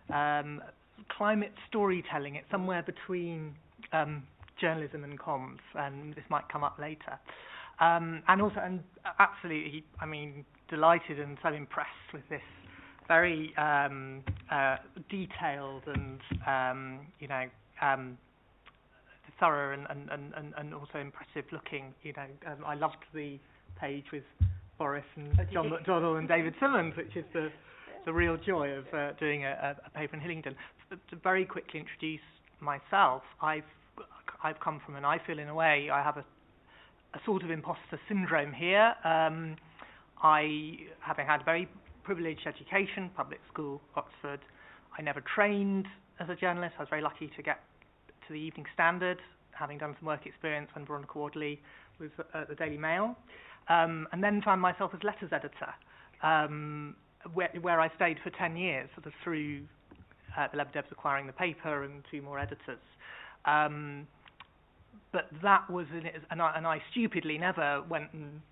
climate storytelling. It's somewhere between journalism and comms, and this might come up later. And absolutely, I mean, delighted and so impressed with this very detailed and thorough and also impressive looking. I loved the page with Boris and John McDonnell and David Simmons, which is the real joy of doing a paper in Hillingdon. To very quickly introduce myself, I've come from, and I feel in a way I have a sort of imposter syndrome here. Having had a very privileged education, public school, Oxford, I never trained as a journalist. I was very lucky to get to the Evening Standard, having done some work experience when Veronica Wadley was at the Daily Mail, and then found myself as letters editor, where I stayed for 10 years, sort of through the Lebedevs acquiring the paper and 2 more editors. But that was, and I stupidly never went and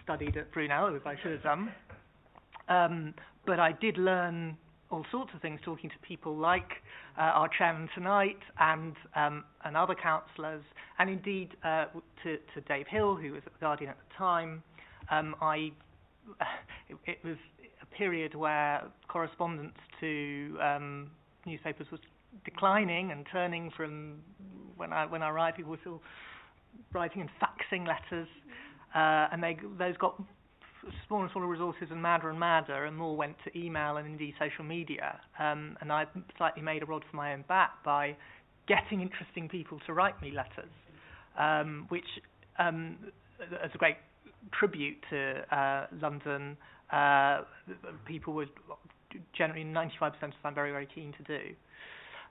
studied at Brunel, as I should have done. But I did learn all sorts of things talking to people like our chairman tonight and other councillors, and indeed to Dave Hill, who was at the Guardian at the time. It was a period where correspondence to newspapers was declining and turning from, when I arrived, people were still writing and faxing letters, and those got smaller and smaller resources and madder, and more went to email and indeed social media. And I slightly made a rod for my own back by getting interesting people to write me letters, which, as a great tribute to London, people would generally, 95% of them, I'm very, very keen to do.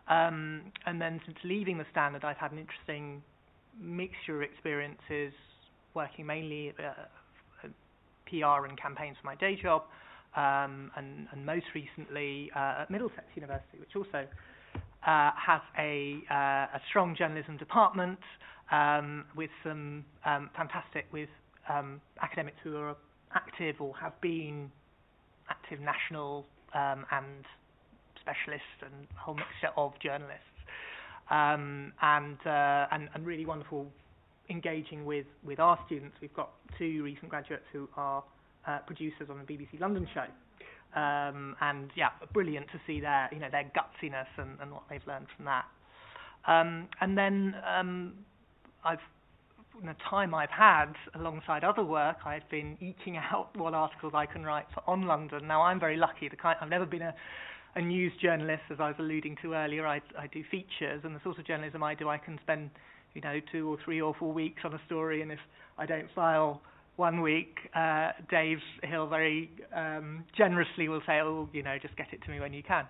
And then since leaving the Standard, I've had an interesting mixture of experiences, working mainly PR and campaigns for my day job, and most recently at Middlesex University, which also has a strong journalism department with some fantastic academics who are active or have been active national and specialists and a whole mixture of journalists, and really wonderful engaging with our students. We've got 2 recent graduates who are producers on the BBC London show, and yeah, brilliant to see their gutsiness and what they've learned from that. And then in the time I've had alongside other work, I've been eking out what articles I can write for On London. Now, I'm very lucky. I've never been a news journalist, as I was alluding to earlier. I do features, and the sort of journalism I do, I can spend 2 or 3 or 4 weeks on a story, and if I don't file 1 week, Dave Hill very generously will say, just get it to me when you can.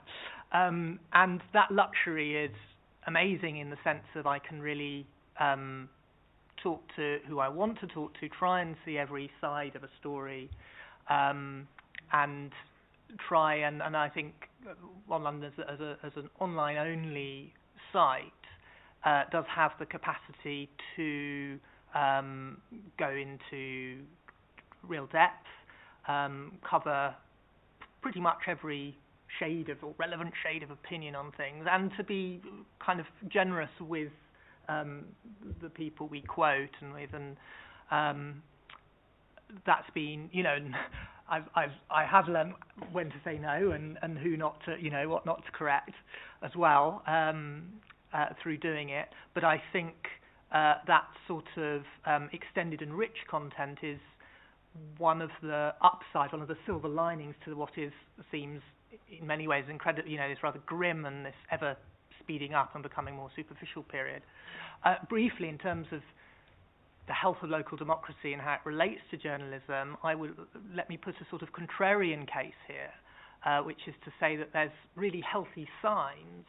And that luxury is amazing in the sense that I can really talk to who I want to talk to, try and see every side of a story, and try and I think One London as an online-only site does have the capacity to go into real depth, cover pretty much every shade of or relevant shade of opinion on things, and to be kind of generous with the people we quote and with, and that's been, you know, I have learned when to say no and who not to, you know, what not to correct as well through doing it. But I think that sort of extended and rich content is one of the upsides, one of the silver linings to what seems in many ways incredible, you know, this rather grim and this ever speeding up and becoming more superficial period. Briefly, in terms of the health of local democracy and how it relates to journalism, let me put a sort of contrarian case here, which is to say that there's really healthy signs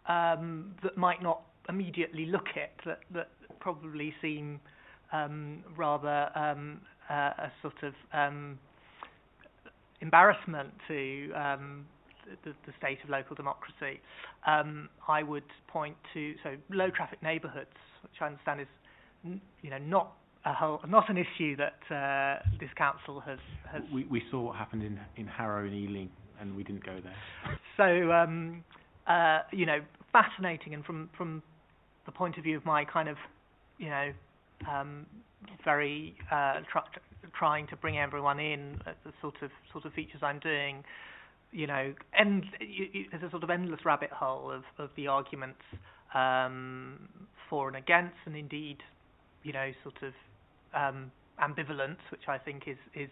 that might not immediately look it, that probably seem rather a sort of embarrassment to the state of local democracy. I would point to low traffic neighbourhoods, which I understand is not an issue that this council has. We saw what happened in Harrow and Ealing, and we didn't go there. So fascinating, and from the point of view of my kind of very trying to bring everyone in at the sort of features I'm doing, and there's a sort of endless rabbit hole of the arguments for and against, and indeed, sort of ambivalence, which I think is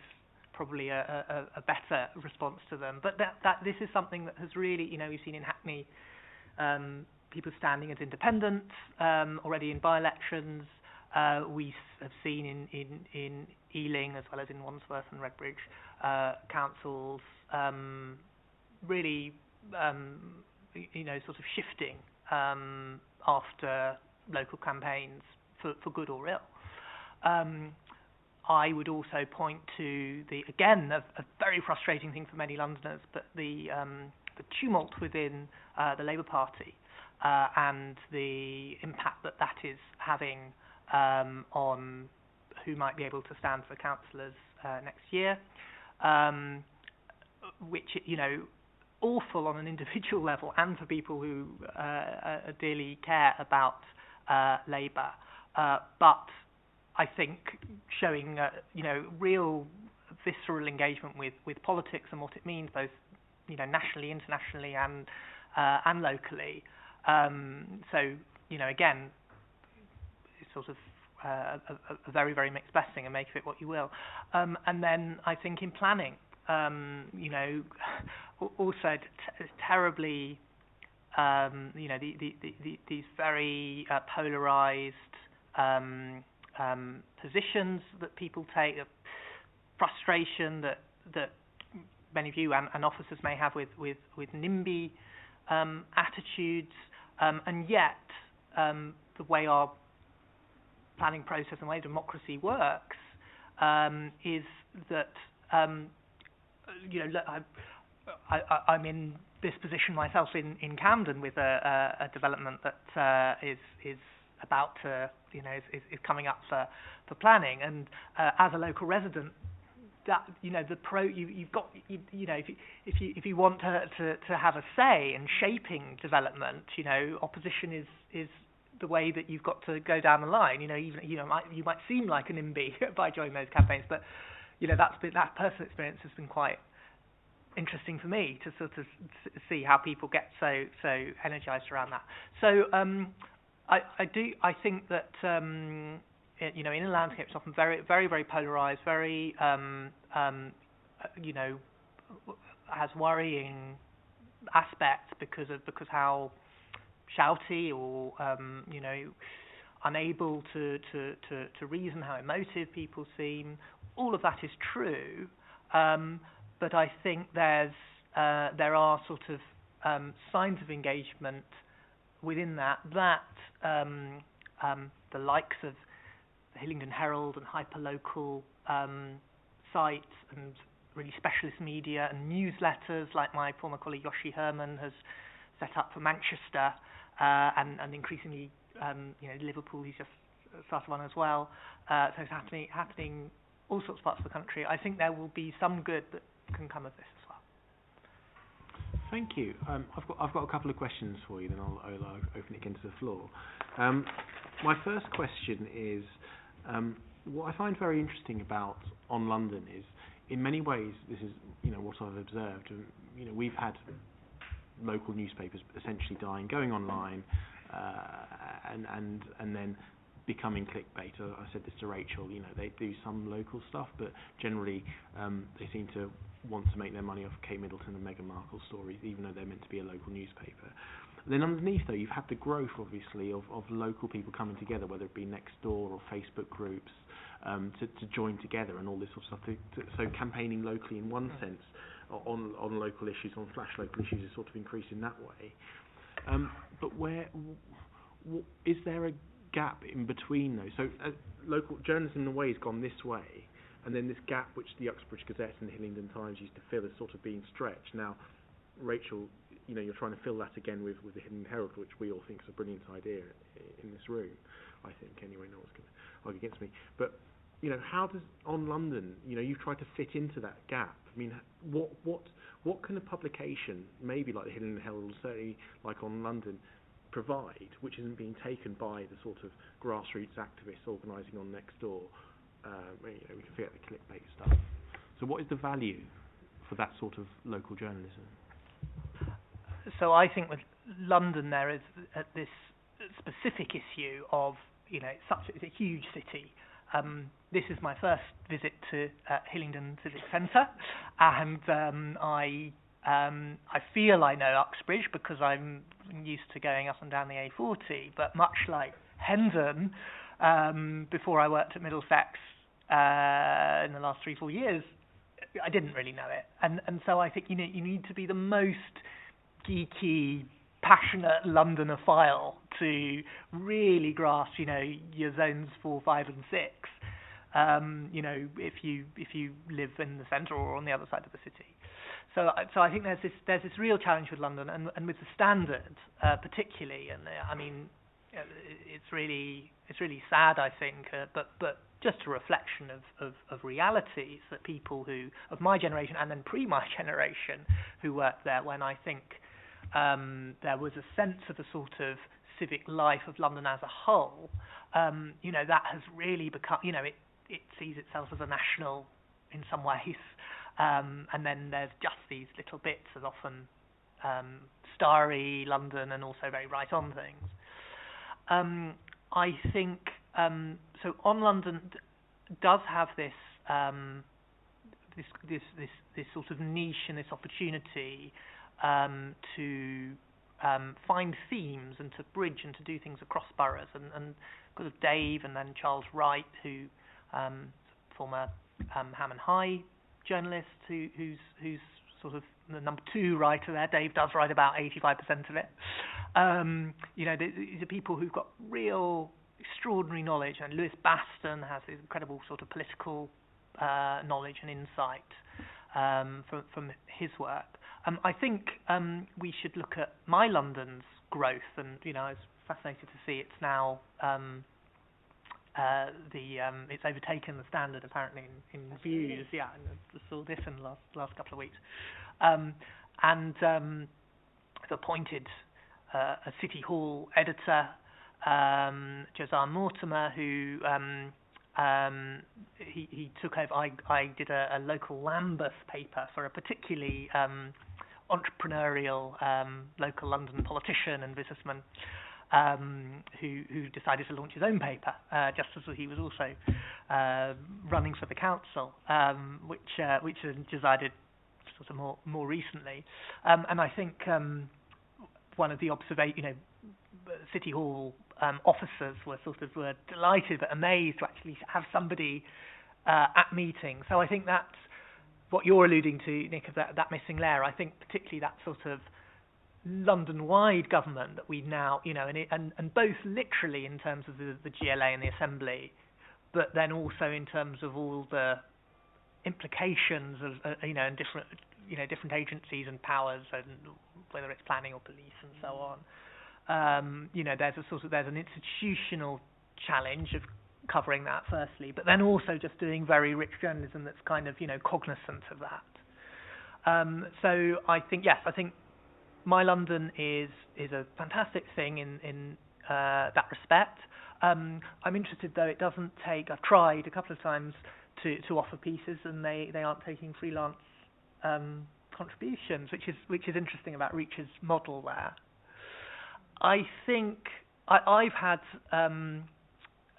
probably a better response to them. But that this is something that has really, we've seen in Hackney, people standing as independents already in by-elections. We have seen in Ealing, as well as in Wandsworth and Redbridge, councils really, sort of shifting after local campaigns for good or ill. I would also point to a very frustrating thing for many Londoners, but the tumult within the Labour Party and the impact that is having on who might be able to stand for councillors next year, which, awful on an individual level and for people who dearly care about Labour. But I think showing, real visceral engagement with politics and what it means, both, nationally, internationally, and locally. Again, it's sort of a very, very mixed blessing, and make of it what you will. And then I think in planning, also terribly, these very polarised positions that people take, frustration that many of you and officers may have with NIMBY attitudes, and yet the way our planning process and the way democracy works is that I'm in this position myself in Camden with a development that is about to is coming up for planning, and as a local resident, that you've got if you want to have a say in shaping development, opposition is the way that you've got to go down the line. You might seem like an NIMBY by joining those campaigns, but that personal experience has been quite interesting for me to sort of see how people get so energised around that. So I think that in a landscape it's often very, very, very polarised, very has worrying aspects because how shouty or unable to reason, how emotive people seem. All of that is true, but I think there are sort of signs of engagement within that the likes of the Hillingdon Herald and hyperlocal sites and really specialist media and newsletters, like my former colleague Yoshi Herman has set up for Manchester, and increasingly, Liverpool, he's just started one as well. So it's happening all sorts of parts of the country. I think there will be some good that can come of this as well. Thank you. I've got a couple of questions for you, then I'll open it again to the floor. My first question is, what I find very interesting about On London is, in many ways, this is what I've observed. We've had local newspapers essentially dying, going online, and then becoming clickbait. I said this to Rachel. They do some local stuff, but generally they seem to want to make their money off Kate Middleton and Meghan Markle stories, even though they're meant to be a local newspaper. Then underneath, though, you've had the growth, obviously, of local people coming together, whether it be next door or Facebook groups, to join together and all this sort of stuff. So campaigning locally in one sense on local issues, on flash local issues, is sort of increased in that way. But is there a gap in between those? So local journalism in a way has gone this way, and then this gap which the Uxbridge Gazette and the Hillingdon Times used to fill is sort of being stretched. Now, Rachel, you're trying to fill that again with the Hillingdon Herald, which we all think is a brilliant idea in this room, I think. Anyway, no one's going to argue against me. But, how does On London, you've tried to fit into that gap. I mean, what can a publication, maybe like the Hillingdon Herald, certainly like On London, provide, which isn't being taken by the sort of grassroots activists organising on Nextdoor? We can forget the clickbait stuff. So what is the value for that sort of local journalism? So I think with London there is this specific issue of, it's a huge city. This is my first visit to Hillingdon Civic Centre, and I feel I know Uxbridge because I'm used to going up and down the A40, but much like Hendon, before I worked at Middlesex in the last 3-4 years, I didn't really know it. And so I think you need to be the most geeky, passionate Londonophile to really grasp, your zones 4, 5 and 6. If you live in the centre or on the other side of the city. So I think there's this real challenge with London and with the Standard particularly, and it's really sad, I think, but just a reflection of realities that people who of my generation and then my generation who worked there, when I think there was a sense of a sort of civic life of London as a whole, that has really become, it sees itself as a national in some ways. And then there's just these little bits of often starry London and also very right-on things. I think so. On London does have this this sort of niche and this opportunity to find themes and to bridge and to do things across boroughs. And because of Dave and then Charles Wright, who former Ham and High journalist, who's sort of the number 2 writer there. Dave does write about 85% of it. These are people who've got real extraordinary knowledge, and Lewis Baston has this incredible sort of political knowledge and insight from his work. I think we should look at My London's growth, and I was fascinated to see it's now it's overtaken the Standard apparently in views. Yeah, and I saw this in the last couple of weeks. And I've appointed a City Hall editor, Josiah Mortimer, who he took over. I did a local Lambeth paper for a particularly entrepreneurial local London politician and businessman who decided to launch his own paper, just as he was also running for the council, which Josiah did sort of more recently. And I think one of the City Hall officers were delighted but amazed to actually have somebody at meetings. So I think that's what you're alluding to, Nick, of that missing layer. I think particularly that sort of London-wide government that we now, and both literally in terms of the GLA and the Assembly, but then also in terms of all the implications of and different agencies and powers, and whether it's planning or police and so on. There's an institutional challenge of covering that firstly, but then also just doing very rich journalism that's kind of cognizant of that. So I think My London is a fantastic thing in that respect. I'm interested though it doesn't take. I've tried a couple of times to offer pieces, and they aren't taking freelance contributions, which is interesting about Reach's model there. I think I've had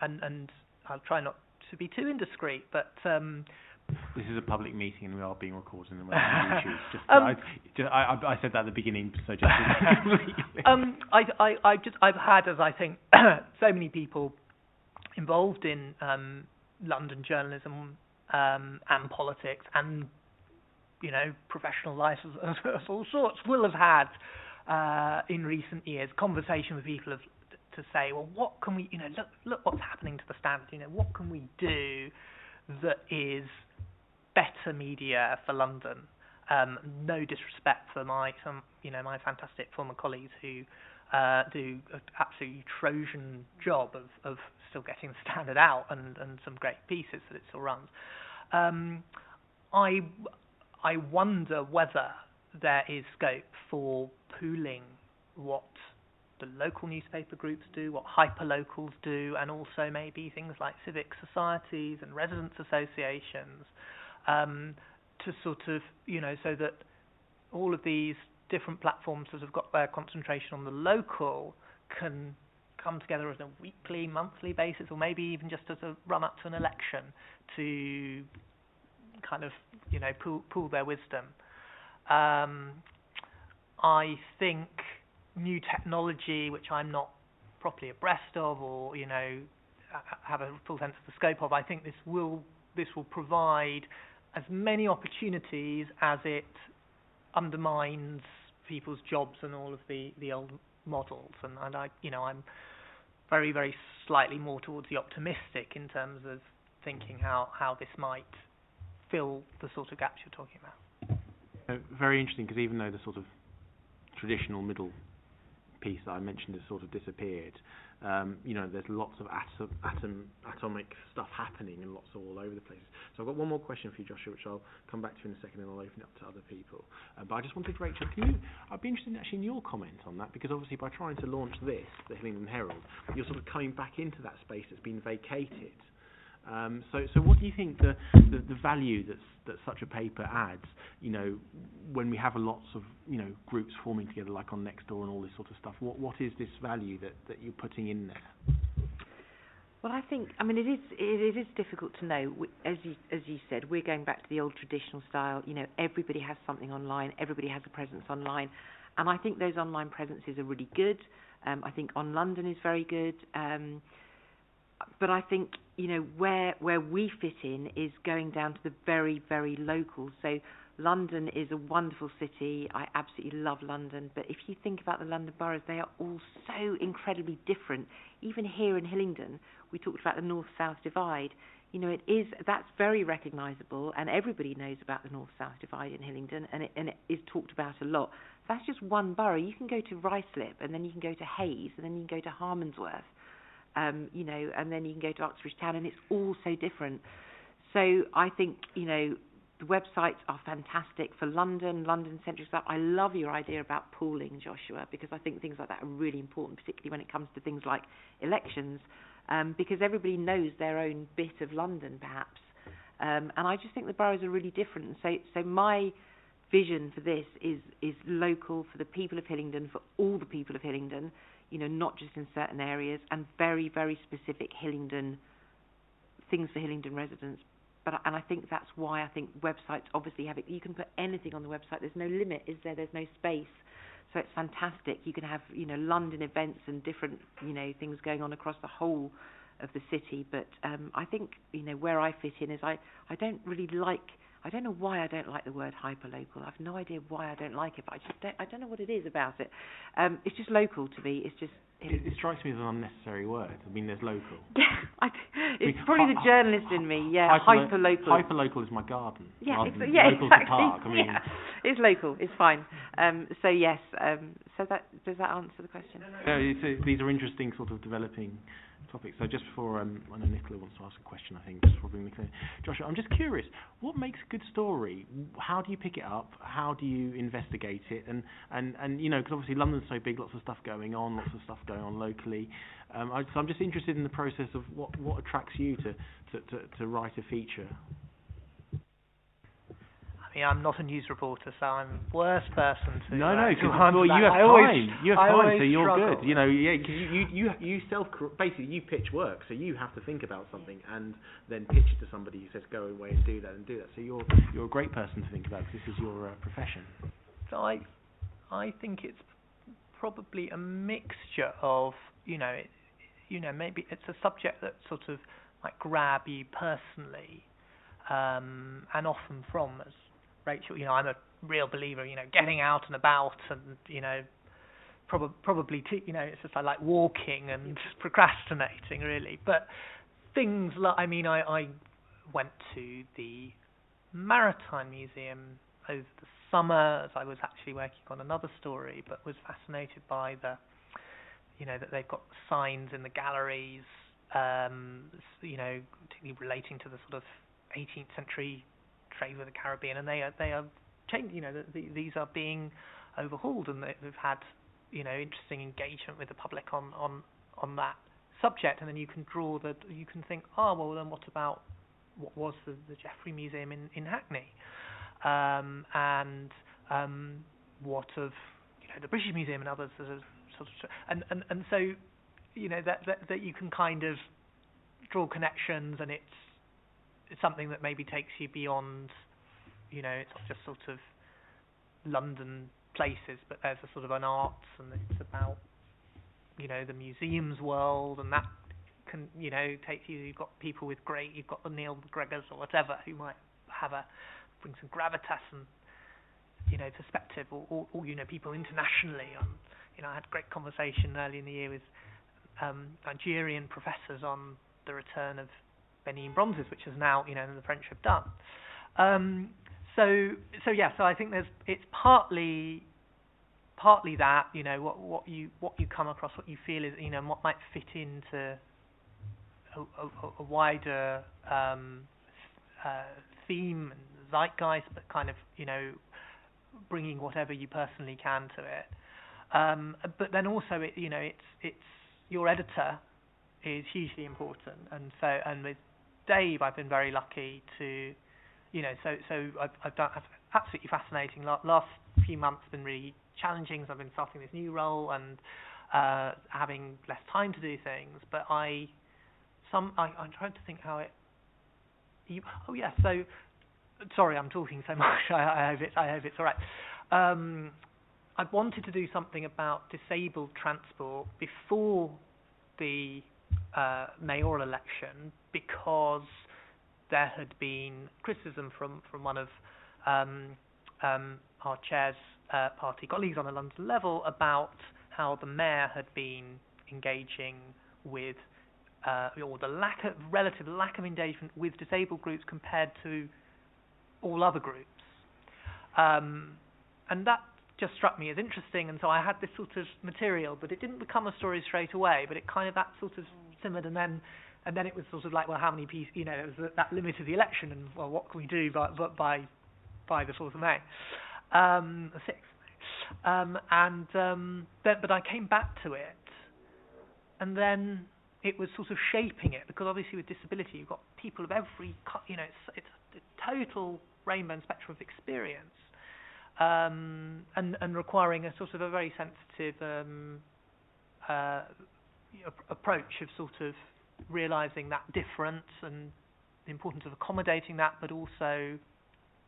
and I'll try not to be too indiscreet, but this is a public meeting and we are being recorded and we're on YouTube. I said that at the beginning, so just I've had, as I think, so many people involved in London journalism and politics and professional life of all sorts will have had in recent years conversation with people to say, well, what can we, look what's happening to the Standard. What can we do that is better media for London? No disrespect for my fantastic former colleagues who do an absolutely Trojan job of still getting the Standard out and some great pieces that it still runs. I wonder whether there is scope for pooling what the local newspaper groups do, what hyperlocals do, and also maybe things like civic societies and residents' associations, to sort of, so that all of these different platforms that have got their concentration on the local can come together as a weekly, monthly basis, or maybe even just as a run up to an election to kind of, pool their wisdom. I think new technology, which I'm not properly abreast of or, have a full sense of the scope of, I think this will provide as many opportunities as it undermines people's jobs and all of the old models. And I'm very, very slightly more towards the optimistic in terms of thinking how this might fill the sort of gaps you're talking about. Very interesting, because even though the sort of traditional middle piece that I mentioned has sort of disappeared, there's lots of atomic stuff happening and lots all over the place. So I've got one more question for you, Joshua, which I'll come back to in a second, and I'll open it up to other people. But I just wanted, Rachel, I'd be interested actually in your comment on that, because obviously by trying to launch this, the Hillingdon Herald, you're sort of coming back into that space that's been vacated. So what do you think the value that such a paper adds, when we have lots of, groups forming together like on Nextdoor and all this sort of stuff? What is this value that you're putting in there? Well, I think, it is difficult to know. As you said, we're going back to the old traditional style. Everybody has something online. Everybody has a presence online. And I think those online presences are really good. I think On London is very good. But I think, where we fit in is going down to the very, very local. So London is a wonderful city. I absolutely love London. But if you think about the London boroughs, they are all so incredibly different. Even here in Hillingdon, we talked about the north-south divide. That's very recognisable, and everybody knows about the north-south divide in Hillingdon, and it is talked about a lot. That's just one borough. You can go to Ruislip, and then you can go to Hayes, and then you can go to Harmondsworth. And then you can go to Uxbridge Town, and it's all so different. So I think, the websites are fantastic for London-centric stuff. I love your idea about pooling, Joshua, because I think things like that are really important, particularly when it comes to things like elections, because everybody knows their own bit of London, perhaps. And I just think the boroughs are really different. So my vision for this is local, for the people of Hillingdon, for all the people of Hillingdon, not just in certain areas, and very, very specific Hillingdon things for Hillingdon residents. And I think that's why I think websites obviously have it. You can put anything on the website. There's no limit, is there? There's no space. So it's fantastic. You can have, London events and different, things going on across the whole of the city. But I think, where I fit in is I don't really like, I don't know why I don't like the word hyperlocal. I've no idea why I don't like it, but I don't know what it is about it. It's just local to me. It's just... It strikes me as an unnecessary word. I mean, there's local. Yeah, it's probably the journalist in me. Yeah, hyperlocal. Hyperlocal is my garden. Yeah, local's exactly. the park. I mean, yeah, it's local. It's fine. So yes. So does that answer the question? These are interesting, sort of developing topics. So just before, I know Nicola wants to ask a question. I think just before bringing Nicola, Joshua, I'm just curious. What makes a good story? How do you pick it up? How do you investigate it? And you know, because obviously London's so big, lots of stuff going on locally. So I'm just interested in the process of what attracts you to write a feature. I mean, I'm not a news reporter, so I'm the worst person to. No, you have time. You have time, so you're struggle. good. You know, yeah, because you basically you pitch work, so you have to think about something and then pitch it to somebody who says go away and do that. So you're a great person to think about because this is your profession. So I think it's probably a mixture of maybe it's a subject that sort of might grab you personally, and often from as Rachel, I'm a real believer, getting out and about and, probably, it's just like walking and procrastinating really. But things like, I went to the Maritime Museum over the summer as I was actually working on another story, but was fascinated by that they've got signs in the galleries, particularly relating to the sort of 18th century trade with the Caribbean, and they are changing. These are being overhauled, and they've had interesting engagement with the public on that subject. And then you can think, then what was the Jeffrey Museum in Hackney, and what of the British Museum and others that are sort of and so that you can kind of draw connections, and it's something that maybe takes you beyond, it's not just sort of London places, but there's a sort of an arts, and it's about, the museums world, and that can, take you, you've got people with you've got the Neil McGregors or whatever, who might bring some gravitas and, perspective, or people internationally. I had a great conversation early in the year with Nigerian professors on the return of Benin bronzes, which is now, the French have done. So I think it's partly that, what you come across, what you feel is, and what might fit into a wider theme and zeitgeist, but kind of, bringing whatever you personally can to it. But then also, it's your editor is hugely important, and with Dave, I've been very lucky to, so I've done absolutely fascinating. Last few months have been really challenging, because I've been starting this new role and having less time to do things. But I'm trying to think how it. So sorry, I'm talking so much. I hope it's all right. I wanted to do something about disabled transport before the mayoral election, because there had been criticism from one of our chair's party colleagues on a London level about how the mayor had been engaging with or the relative lack of engagement with disabled groups compared to all other groups, and that just struck me as interesting. And so I had this sort of material, but it didn't become a story straight away, but it kind of, that sort of simmered, and then it was sort of like, well, how many pieces, it was that limit of the election, and well, what can we do by the 4th of May, the 6th, but I came back to it, and then it was sort of shaping it, because obviously with disability you've got people of every, it's a total rainbow and spectrum of experience, and requiring a sort of a very sensitive approach of sort of realising that difference and the importance of accommodating that, but also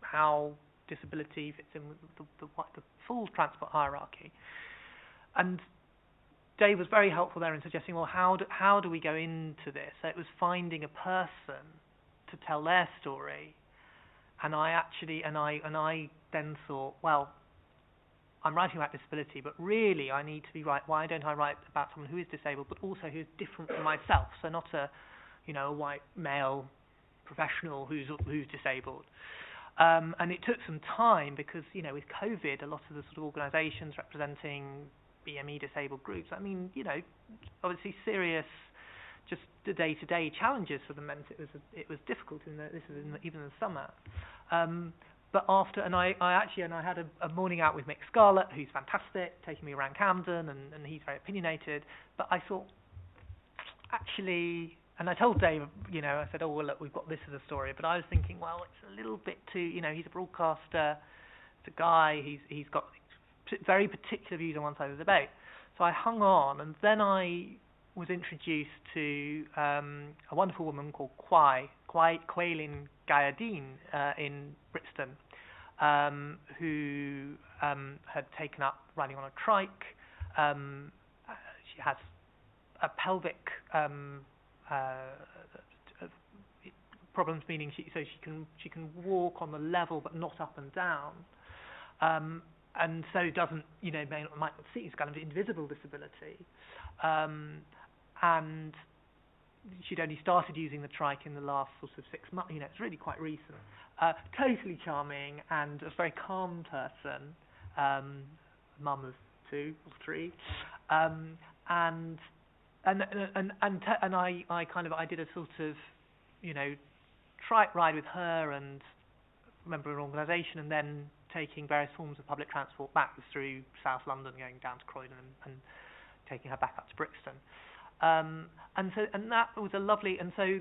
how disability fits in with the full transport hierarchy. And Dave was very helpful there in suggesting, well, how do we go into this? So it was finding a person to tell their story, I then thought, well, I'm writing about disability, but really I need to be why don't I write about someone who is disabled, but also who is different from myself, so not a white male professional who's disabled. And it took some time because, with COVID, a lot of the sort of organisations representing BME disabled groups, obviously serious, just the day-to-day challenges for them meant it was difficult. Even in the summer. But after, I had a morning out with Mick Scarlett, who's fantastic, taking me around Camden, and he's very opinionated. But I thought, actually. And I told Dave, I said, oh, well, look, we've got this as a story. But I was thinking, well, it's a little bit too, he's a broadcaster, it's a guy, he's got very particular views on one side of the debate. So I hung on, and then I was introduced to a wonderful woman called Quaylin Gayadeen in Brixton, who had taken up riding on a trike. She has a pelvic problems, meaning she can walk on the level but not up and down, and so doesn't might not see, it's kind of invisible disability, and she'd only started using the trike in the last sort of 6 months. It's really quite recent. Totally charming and a very calm person, mum of 2 or 3, and I did a sort of trike ride with her and member of an organisation, and then taking various forms of public transport back through South London, going down to Croydon and taking her back up to Brixton. And that was a lovely. And so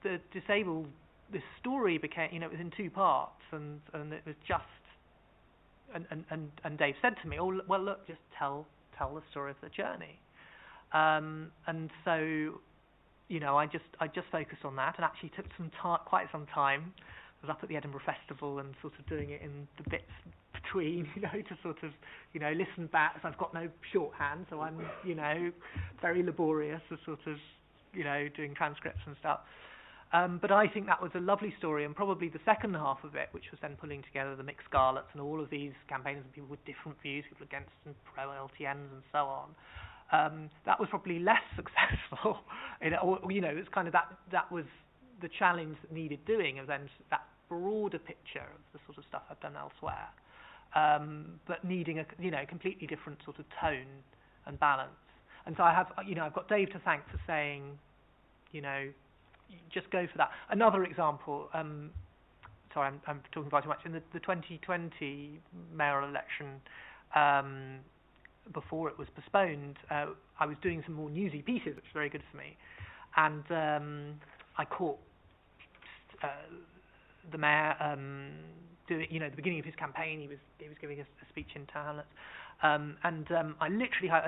this story became, it was in 2 parts, and it was just. And Dave said to me, "Oh, well, look, just tell the story of the journey." And so, I just focused on that, and actually took quite some time. I was up at the Edinburgh Festival and sort of doing it in the bits between, to sort of, listen back. So I've got no shorthand, so I'm, very laborious as sort of, doing transcripts and stuff. But I think that was a lovely story, and probably the second half of it, which was then pulling together the Mick Scarletts and all of these campaigners and people with different views, people against and pro LTNs and so on. That was probably less successful. It's kind of that was the challenge that needed doing, of then that broader picture of the sort of stuff I've done elsewhere, but needing a completely different sort of tone and balance. And so I've got Dave to thank for saying, just go for that. Another example. Sorry, I'm talking far too much. In the 2020 mayoral election, before it was postponed, I was doing some more newsy pieces, which was very good for me, and I caught the mayor doing, the beginning of his campaign. He was giving a speech in Town Hamlets, and I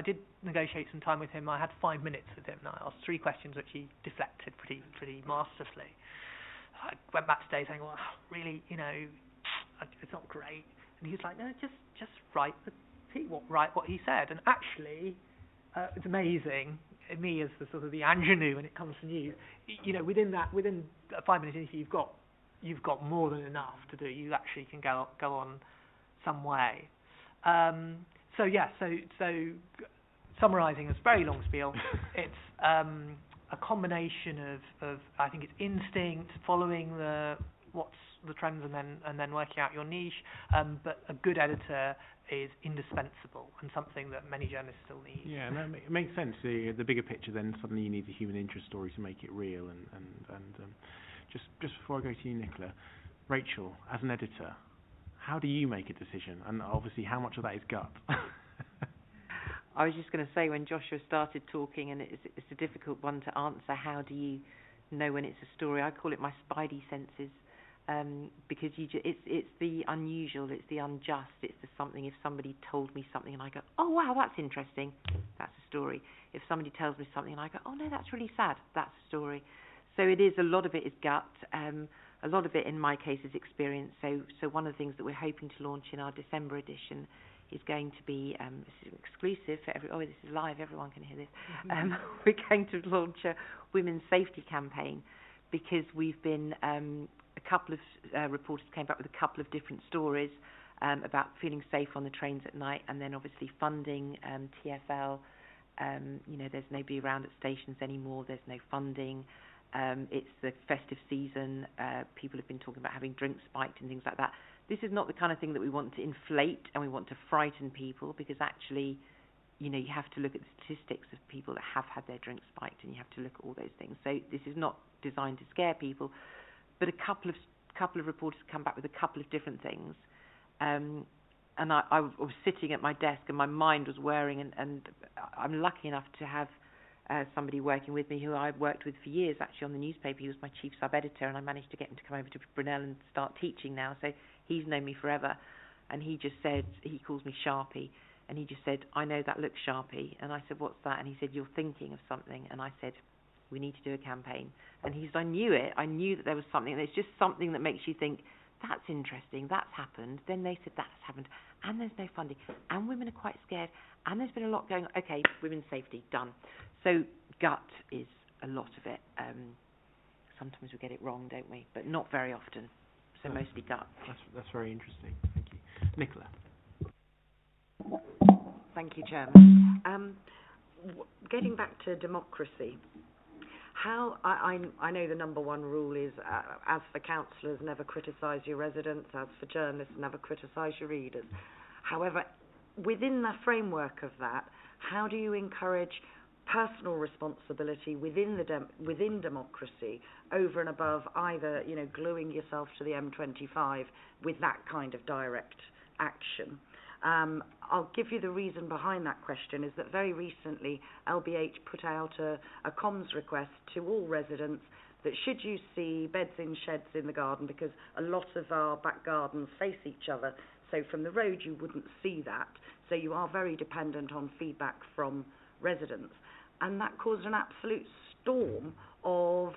did negotiate some time with him. I had 5 minutes with him, and I asked 3 questions which he deflected pretty masterfully. I went back to Dave saying, well, really, it's not great, and he was like, no, just write what he said. And actually, it's amazing. Me as the sort of the ingenue when it comes to news, within a 5-minute interview, you've got more than enough to do. You actually can go on some way. So summarising a very long spiel, it's a combination of I think it's instinct, following what's the trends, and then working out your niche. But a good editor is indispensable, and something that many journalists still need. Yeah, and it makes sense. The bigger picture, then suddenly you need a human interest story to make it real. And just before I go to you, Nicola, Rachel, as an editor, how do you make a decision? And obviously, how much of that is gut? I was just going to say, when Joshua started talking, and it's a difficult one to answer, how do you know when it's a story? I call it my spidey senses. Because it's the unusual, it's the unjust, it's the something. If somebody told me something and I go, oh wow, that's interesting, that's a story. If somebody tells me something and I go, oh no, that's really sad, that's a story. So it is, a lot of it is gut, a lot of it in my case is experience. So one of the things that we're hoping to launch in our December edition is going to be, this is exclusive for this is live, everyone can hear this. We're going to launch a women's safety campaign, because we've been a couple of reporters came back with a couple of different stories about feeling safe on the trains at night, and then obviously funding, TfL. There's nobody around at stations anymore. There's no funding. It's the festive season. People have been talking about having drinks spiked and things like that. This is not the kind of thing that we want to inflate and we want to frighten people, because actually, you have to look at the statistics of people that have had their drinks spiked, and you have to look at all those things. So this is not designed to scare people, but a couple of reporters come back with a couple of different things. And I was sitting at my desk and my mind was whirring, and I'm lucky enough to have somebody working with me who I've worked with for years actually on the newspaper. He was my chief sub-editor, and I managed to get him to come over to Brunel and start teaching now, so he's known me forever. And he just said, he calls me Sharpie, and he just said, I know that looks Sharpie. And I said, what's that? And he said, you're thinking of something. And I said, we need to do a campaign. And he said, I knew it. I knew that there was something. And it's just something that makes you think, that's interesting, that's happened. Then they said that's happened, and there's no funding, and women are quite scared, and there's been a lot going on. Okay, women's safety, done. So gut is a lot of it. Sometimes we get it wrong, don't we? But not very often. So mostly gut. That's very interesting. Thank you. Nicola. Thank you, Chairman. Getting back to democracy, how I know the number one rule is, as for councillors, never criticise your residents, as for journalists, never criticise your readers. However, within the framework of that, how do you encourage personal responsibility within democracy over and above either, gluing yourself to the M25 with that kind of direct action? I'll give you the reason behind that question is that very recently LBH put out a comms request to all residents that should you see beds in sheds in the garden, because a lot of our back gardens face each other, so from the road you wouldn't see that, so you are very dependent on feedback from residents. And that caused an absolute storm of,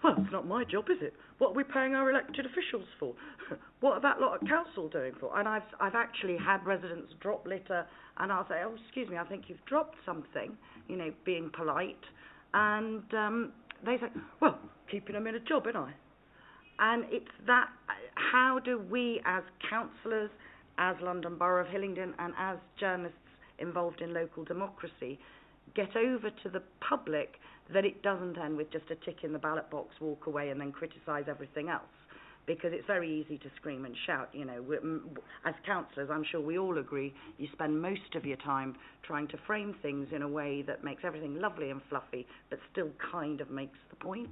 well, it's not my job, is it? What are we paying our elected officials for? What are that lot at council doing for? And I've actually had residents drop litter, and I'll say, oh, excuse me, I think you've dropped something, being polite. And they say, well, keeping them in a job, ain't I? And it's that, how do we as councillors, as London Borough of Hillingdon, and as journalists involved in local democracy, get over to the public that it doesn't end with just a tick in the ballot box, walk away and then criticise everything else? Because it's very easy to scream and shout, as councillors, I'm sure we all agree, you spend most of your time trying to frame things in a way that makes everything lovely and fluffy, but still kind of makes the point.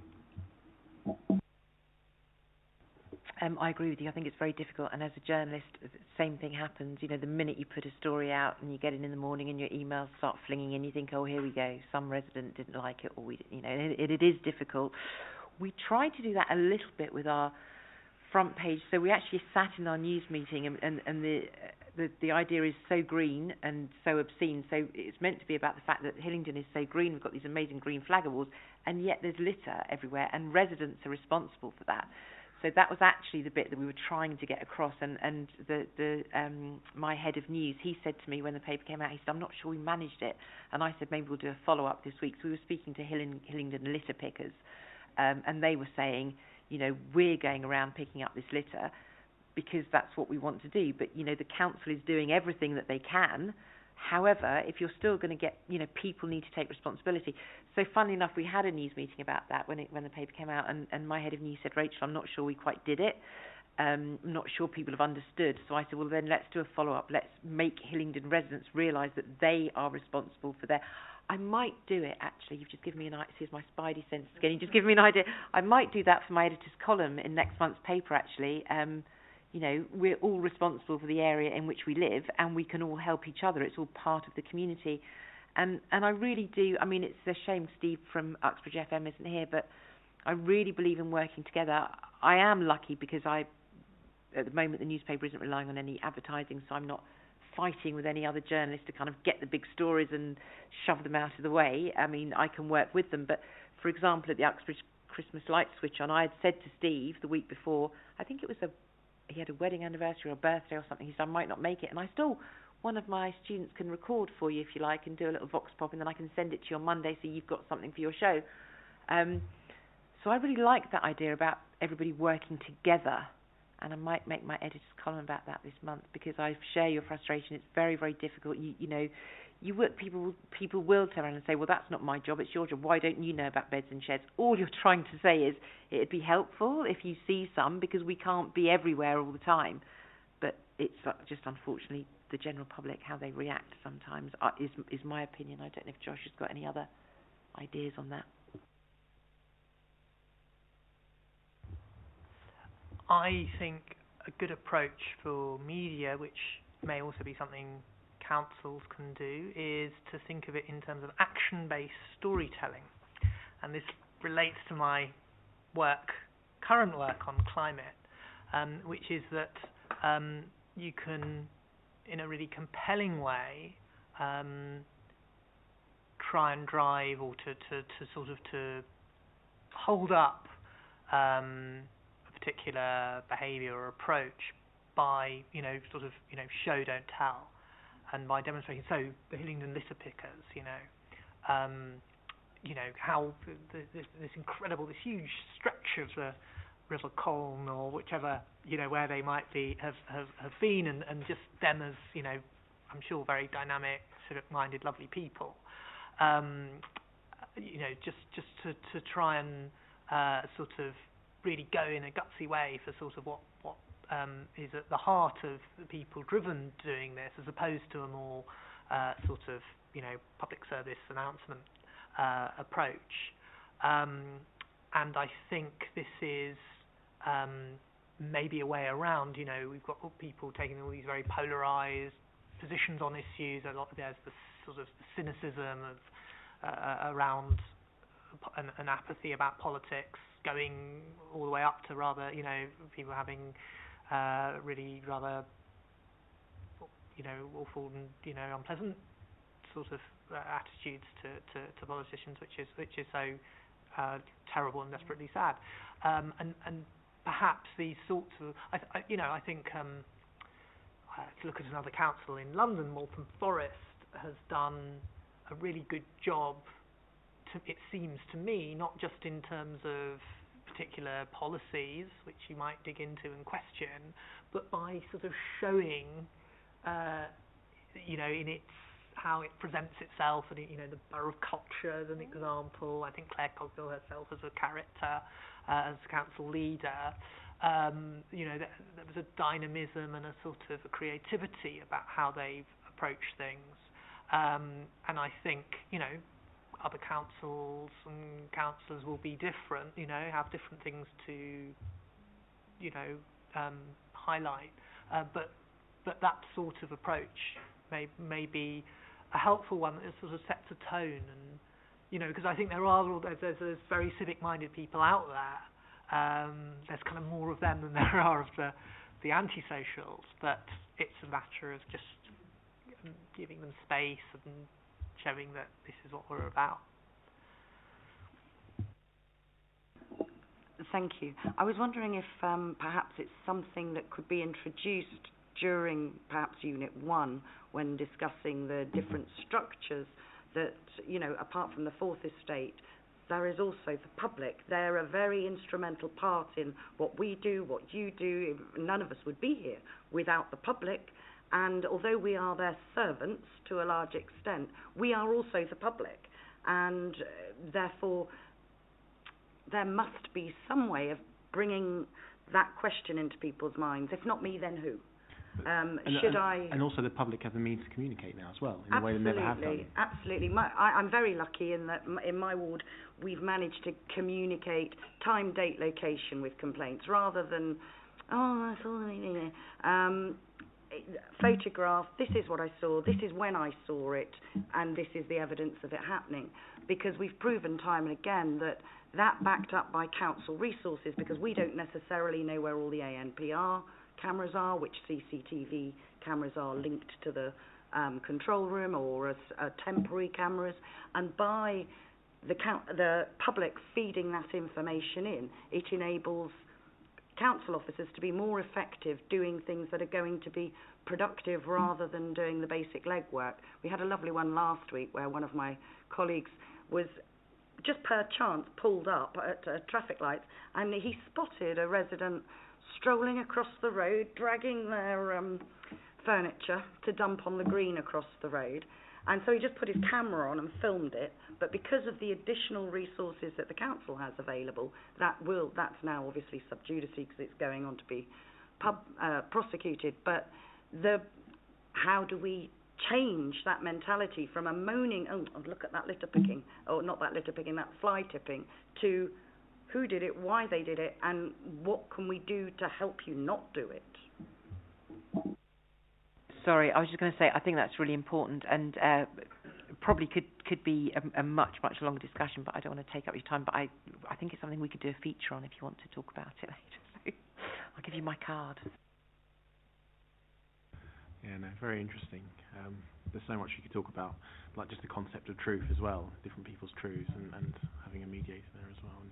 I agree with you. I think it's very difficult, and as a journalist, the same thing happens. The minute you put a story out and you get it in the morning and your emails start flinging in, you think, oh, here we go, some resident didn't like it, or it is difficult. We try to do that a little bit with our front page. So we actually sat in our news meeting, and the idea is so green and so obscene. So it's meant to be about the fact that Hillingdon is so green. We've got these amazing green flag awards, and yet there's litter everywhere, and residents are responsible for that. So that was actually the bit that we were trying to get across. And my head of news, he said to me when the paper came out, he said, I'm not sure we managed it. And I said, maybe we'll do a follow-up this week. So we were speaking to Hillingdon litter pickers, and they were saying, we're going around picking up this litter because that's what we want to do. But, the council is doing everything that they can. However, if you're still going to get, people need to take responsibility. So funnily enough, we had a news meeting about that when the paper came out, and my head of news said, Rachel, I'm not sure we quite did it. I'm not sure people have understood. So I said, well, then let's do a follow-up. Let's make Hillingdon residents realise that they are responsible for their... I might do it, actually. You've just given me an idea. Here's my spidey sense again. You just given me an idea. I might do that for my editor's column in next month's paper, actually. We're all responsible for the area in which we live, and we can all help each other. It's all part of the community. And I really do, it's a shame Steve from Uxbridge FM isn't here, but I really believe in working together. I am lucky because at the moment, the newspaper isn't relying on any advertising, so I'm not fighting with any other journalists to kind of get the big stories and shove them out of the way. I can work with them. But, for example, at the Uxbridge Christmas light switch on, I had said to Steve the week before, I think it was he had a wedding anniversary or a birthday or something, he said, I might not make it. And I still, one of my students can record for you if you like and do a little vox pop, and then I can send it to you on Monday so you've got something for your show. So I really like that idea about everybody working together, and I might make my editor's column about that this month, because I share your frustration. It's very, very difficult. You know, you work, people will turn around and say, well, that's not my job, it's your job. Why don't you know about beds and sheds? All you're trying to say is it'd be helpful if you see some, because we can't be everywhere all the time. But it's just unfortunately the general public, how they react sometimes is my opinion. I don't know if Josh has got any other ideas on that. I think a good approach for media, which may also be something councils can do, is to think of it in terms of action-based storytelling. And this relates to my current work on climate, which is that you can, in a really compelling way, try and drive or to hold up a particular behaviour or approach by, show, don't tell, and by demonstrating. So the Hillingdon litter pickers, how this huge stretch of the River Colne or whichever, where they might have been, and just them as, I'm sure very dynamic, civic-minded, lovely people, just to try and really go in a gutsy way for what is at the heart of the people driven doing this, as opposed to a more public service announcement approach. And I think this is maybe a way around. We've got people taking all these very polarised positions on issues. There's the cynicism of around an apathy about politics, going all the way up to rather, people having really rather, awful and unpleasant attitudes to politicians, which is so terrible and desperately sad. And perhaps these sorts of, I think, to look at another council in London, Waltham Forest, has done a really good job, it seems to me, not just in terms of particular policies, which you might dig into and question, but by showing, in its how it presents itself, and the Borough of Culture as an example. I think Claire Coghill herself as a character, as council leader. There was a dynamism and a a creativity about how they've approached things, and I think other councils and councillors will be different, have different things to highlight, but that sort of approach may be a helpful one that sets a tone, and because I think there's very civic-minded people out there. There's kind of more of them than there are of the antisocials, but it's a matter of just giving them space and showing that this is what we're about. Thank you. I was wondering if perhaps it's something that could be introduced during perhaps Unit 1 when discussing the different structures that, apart from the fourth estate, there is also the public. They're a very instrumental part in what we do, what you do. None of us would be here without the public. And although we are their servants to a large extent, we are also the public. And therefore, there must be some way of bringing that question into people's minds. If not me, then who? And also the public have the means to communicate now as well, in a way they never have done. Absolutely. I'm very lucky in that in my ward we've managed to communicate time, date, location with complaints, rather than, that's all photograph, this is what I saw, this is when I saw it, and this is the evidence of it happening. Because we've proven time and again that backed up by council resources, because we don't necessarily know where all the ANPR cameras are, which CCTV cameras are linked to the control room or as temporary cameras, and by the public feeding that information in, it enables council officers to be more effective doing things that are going to be productive rather than doing the basic legwork. We had a lovely one last week where one of my colleagues was just per chance pulled up at traffic lights, and he spotted a resident strolling across the road, dragging their furniture to dump on the green across the road. And so he just put his camera on and filmed it. But because of the additional resources that the council has available, that's now obviously sub judice because it's going on to be prosecuted. But how do we change that mentality from a moaning, oh, look at that litter picking, or not that litter picking, that fly tipping, to who did it, why they did it, and what can we do to help you not do it? Sorry, I was just going to say, I think that's really important, and probably could be a much longer discussion, but I don't want to take up your time. But I think it's something we could do a feature on if you want to talk about it later. So I'll give you my card. Yeah, no, very interesting. There's so much you could talk about, like just the concept of truth as well, different people's truths, and having a mediator there as well.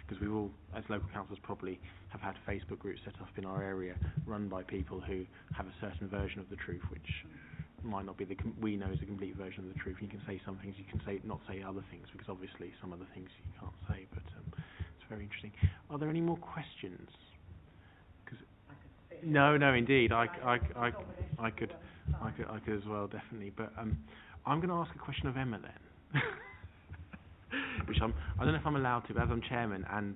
Because we all, as local councils, probably have had Facebook groups set up in our area, run by people who have a certain version of the truth, which might not be we know is a complete version of the truth. You can say some things, you can not say other things, because obviously some other things you can't say. But it's very interesting. Are there any more questions? No, indeed. I could as well, definitely. But I'm going to ask a question of Emma then. Which I don't know if I'm allowed to, but as I'm chairman and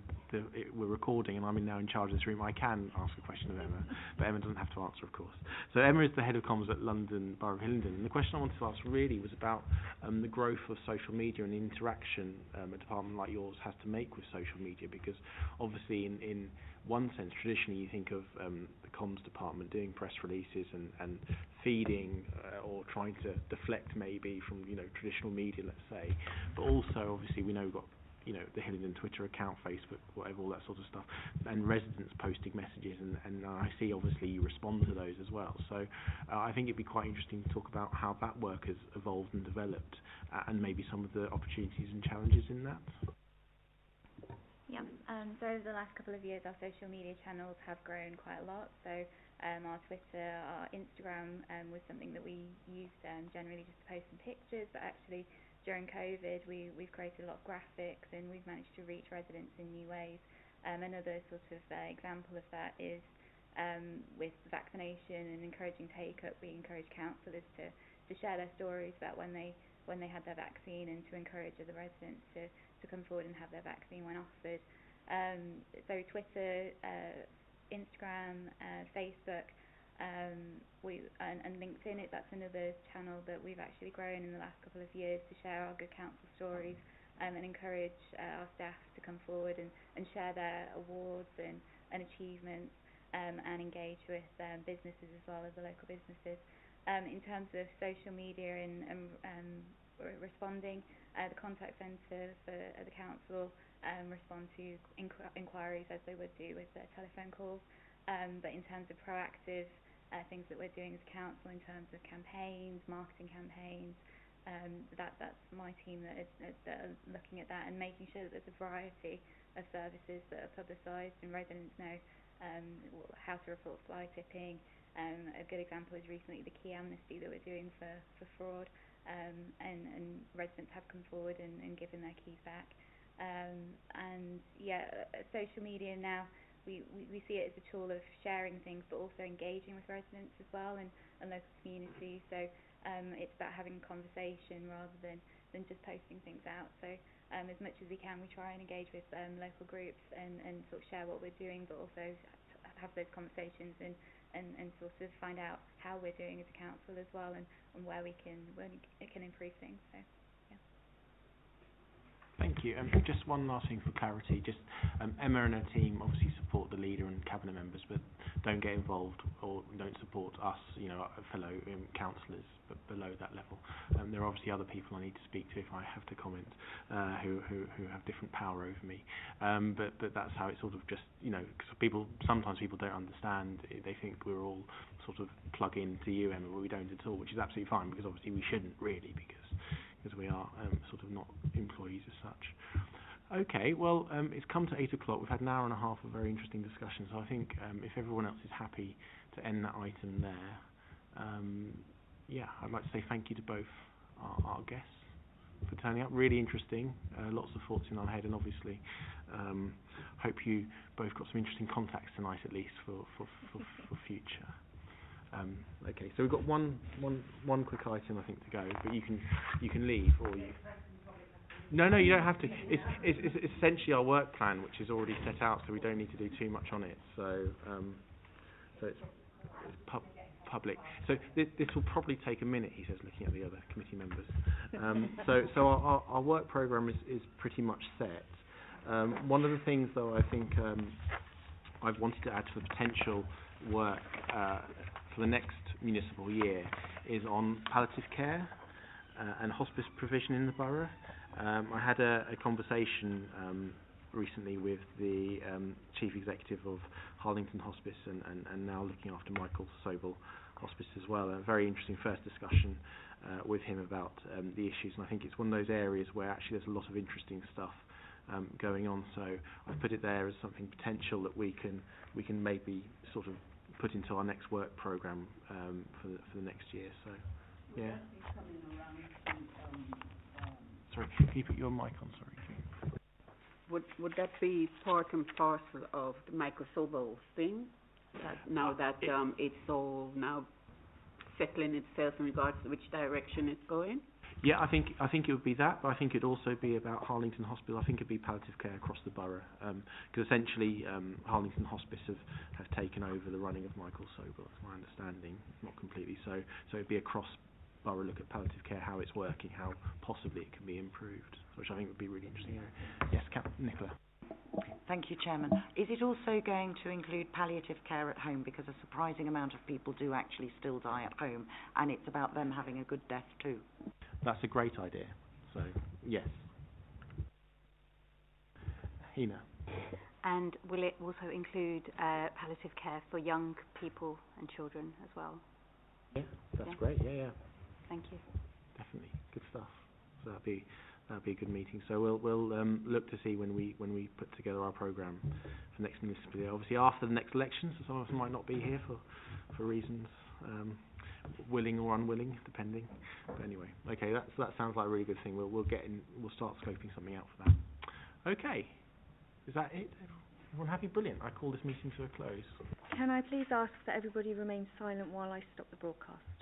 we're recording and I'm now in charge of this room, I can ask a question of Emma, but Emma doesn't have to answer, of course. So Emma is the head of comms at London Borough of Hillingdon, and the question I wanted to ask really was about the growth of social media and the interaction a department like yours has to make with social media, because obviously in one sense, traditionally you think of the comms department doing press releases and feeding or trying to deflect maybe from traditional media, let's say, but also obviously we know we've got the Hillingdon Twitter account, Facebook, whatever, all that sort of stuff, and residents posting messages, and I see obviously you respond to those as well. So I think it'd be quite interesting to talk about how that work has evolved and developed, and maybe some of the opportunities and challenges in that. Yeah, so over the last couple of years our social media channels have grown quite a lot. So our Twitter, our Instagram was something that we used generally just to post some pictures, but actually during COVID we've created a lot of graphics and we've managed to reach residents in new ways. Another sort of example of that is with vaccination and encouraging take-up, we encourage councillors to share their stories about when they had their vaccine and to encourage other residents to come forward and have their vaccine when offered. So Twitter, Instagram, Facebook, and LinkedIn, that's another channel that we've actually grown in the last couple of years to share our good council stories and encourage our staff to come forward and share their awards and achievements and engage with businesses as well as the local businesses. In terms of social media and responding, the contact centre for the council respond to inquiries as they would do with telephone calls. But in terms of proactive things that we're doing as a council in terms of campaigns, marketing campaigns, that's my team that are looking at that and making sure that there's a variety of services that are publicised and residents know how to report fly tipping. A good example is recently the key amnesty that we're doing for fraud, and residents have come forward and given their keys back. And yeah, social media now, we see it as a tool of sharing things but also engaging with residents as well and local communities. So it's about having a conversation rather than just posting things out. So as much as we can, we try and engage with local groups and sort of share what we're doing, but also have those conversations and sort of find out how we're doing as a council as well and where we can improve things. So yeah. Thank you. Just one last thing for clarity. Just Emma and her team obviously support the leader and cabinet members, but don't get involved or don't support us, fellow councillors, but below that level. There are obviously other people I need to speak to if I have to comment, who have different power over me. But that's how it sort of just, because sometimes people don't understand. They think we're all sort of plug in to you, Emma, but we don't at all, which is absolutely fine, because obviously we shouldn't really, because we are sort of not employees as such. Okay, well, it's come to 8 o'clock. We've had an hour and a half of very interesting discussion, so I think if everyone else is happy to end that item there, I'd like to say thank you to both our guests. for turning up. Really interesting. Lots of thoughts in our head, and obviously, hope you both got some interesting contacts tonight, at least for future. Okay, so we've got one quick item I think to go, but you can leave, or you. No, you don't have to. It's essentially our work plan, which is already set out, so we don't need to do too much on it. So it's public. So this will probably take a minute, he says, looking at the other committee members. So our work programme is pretty much set. One of the things, though, I think I've wanted to add to the potential work for the next municipal year is on palliative care and hospice provision in the borough. I had a conversation recently with the Chief Executive of Harlington Hospice and now looking after Michael Sobel Hospice as well. A very interesting first discussion with him about the issues, and I think it's one of those areas where actually there's a lot of interesting stuff going on. So I've put it there as something potential that we can maybe sort of put into our next work programme for the next year. So yeah. Sorry, can you put your mic on? Sorry. Would that be part and parcel of the Michael Sobel thing? Now that it's all now settling itself in regards to which direction it's going? Yeah, I think it would be that, but I think it'd also be about Harlington Hospital. I think it'd be palliative care across the borough, because essentially Harlington Hospice have taken over the running of Michael Sobel, that's my understanding, not completely. So it'd be across borough look at palliative care, how it's working, how possibly it can be improved, which I think would be really interesting. Yes, Nicola. Thank you, Chairman. Is it also going to include palliative care at home? Because a surprising amount of people do actually still die at home, and it's about them having a good death too. That's a great idea. So, yes. Hina. And will it also include palliative care for young people and children as well? Yeah, that's great. Yeah. Thank you. Definitely, good stuff. So that'd be a good meeting. So we'll look to see when we put together our programme for next municipal year. Obviously after the next elections, so some of us might not be here for reasons willing or unwilling, depending. But anyway, okay, that sounds like a really good thing. We'll start scoping something out for that. Okay, is that it? Everyone happy? Brilliant. I call this meeting to a close. Can I please ask that everybody remain silent while I stop the broadcast?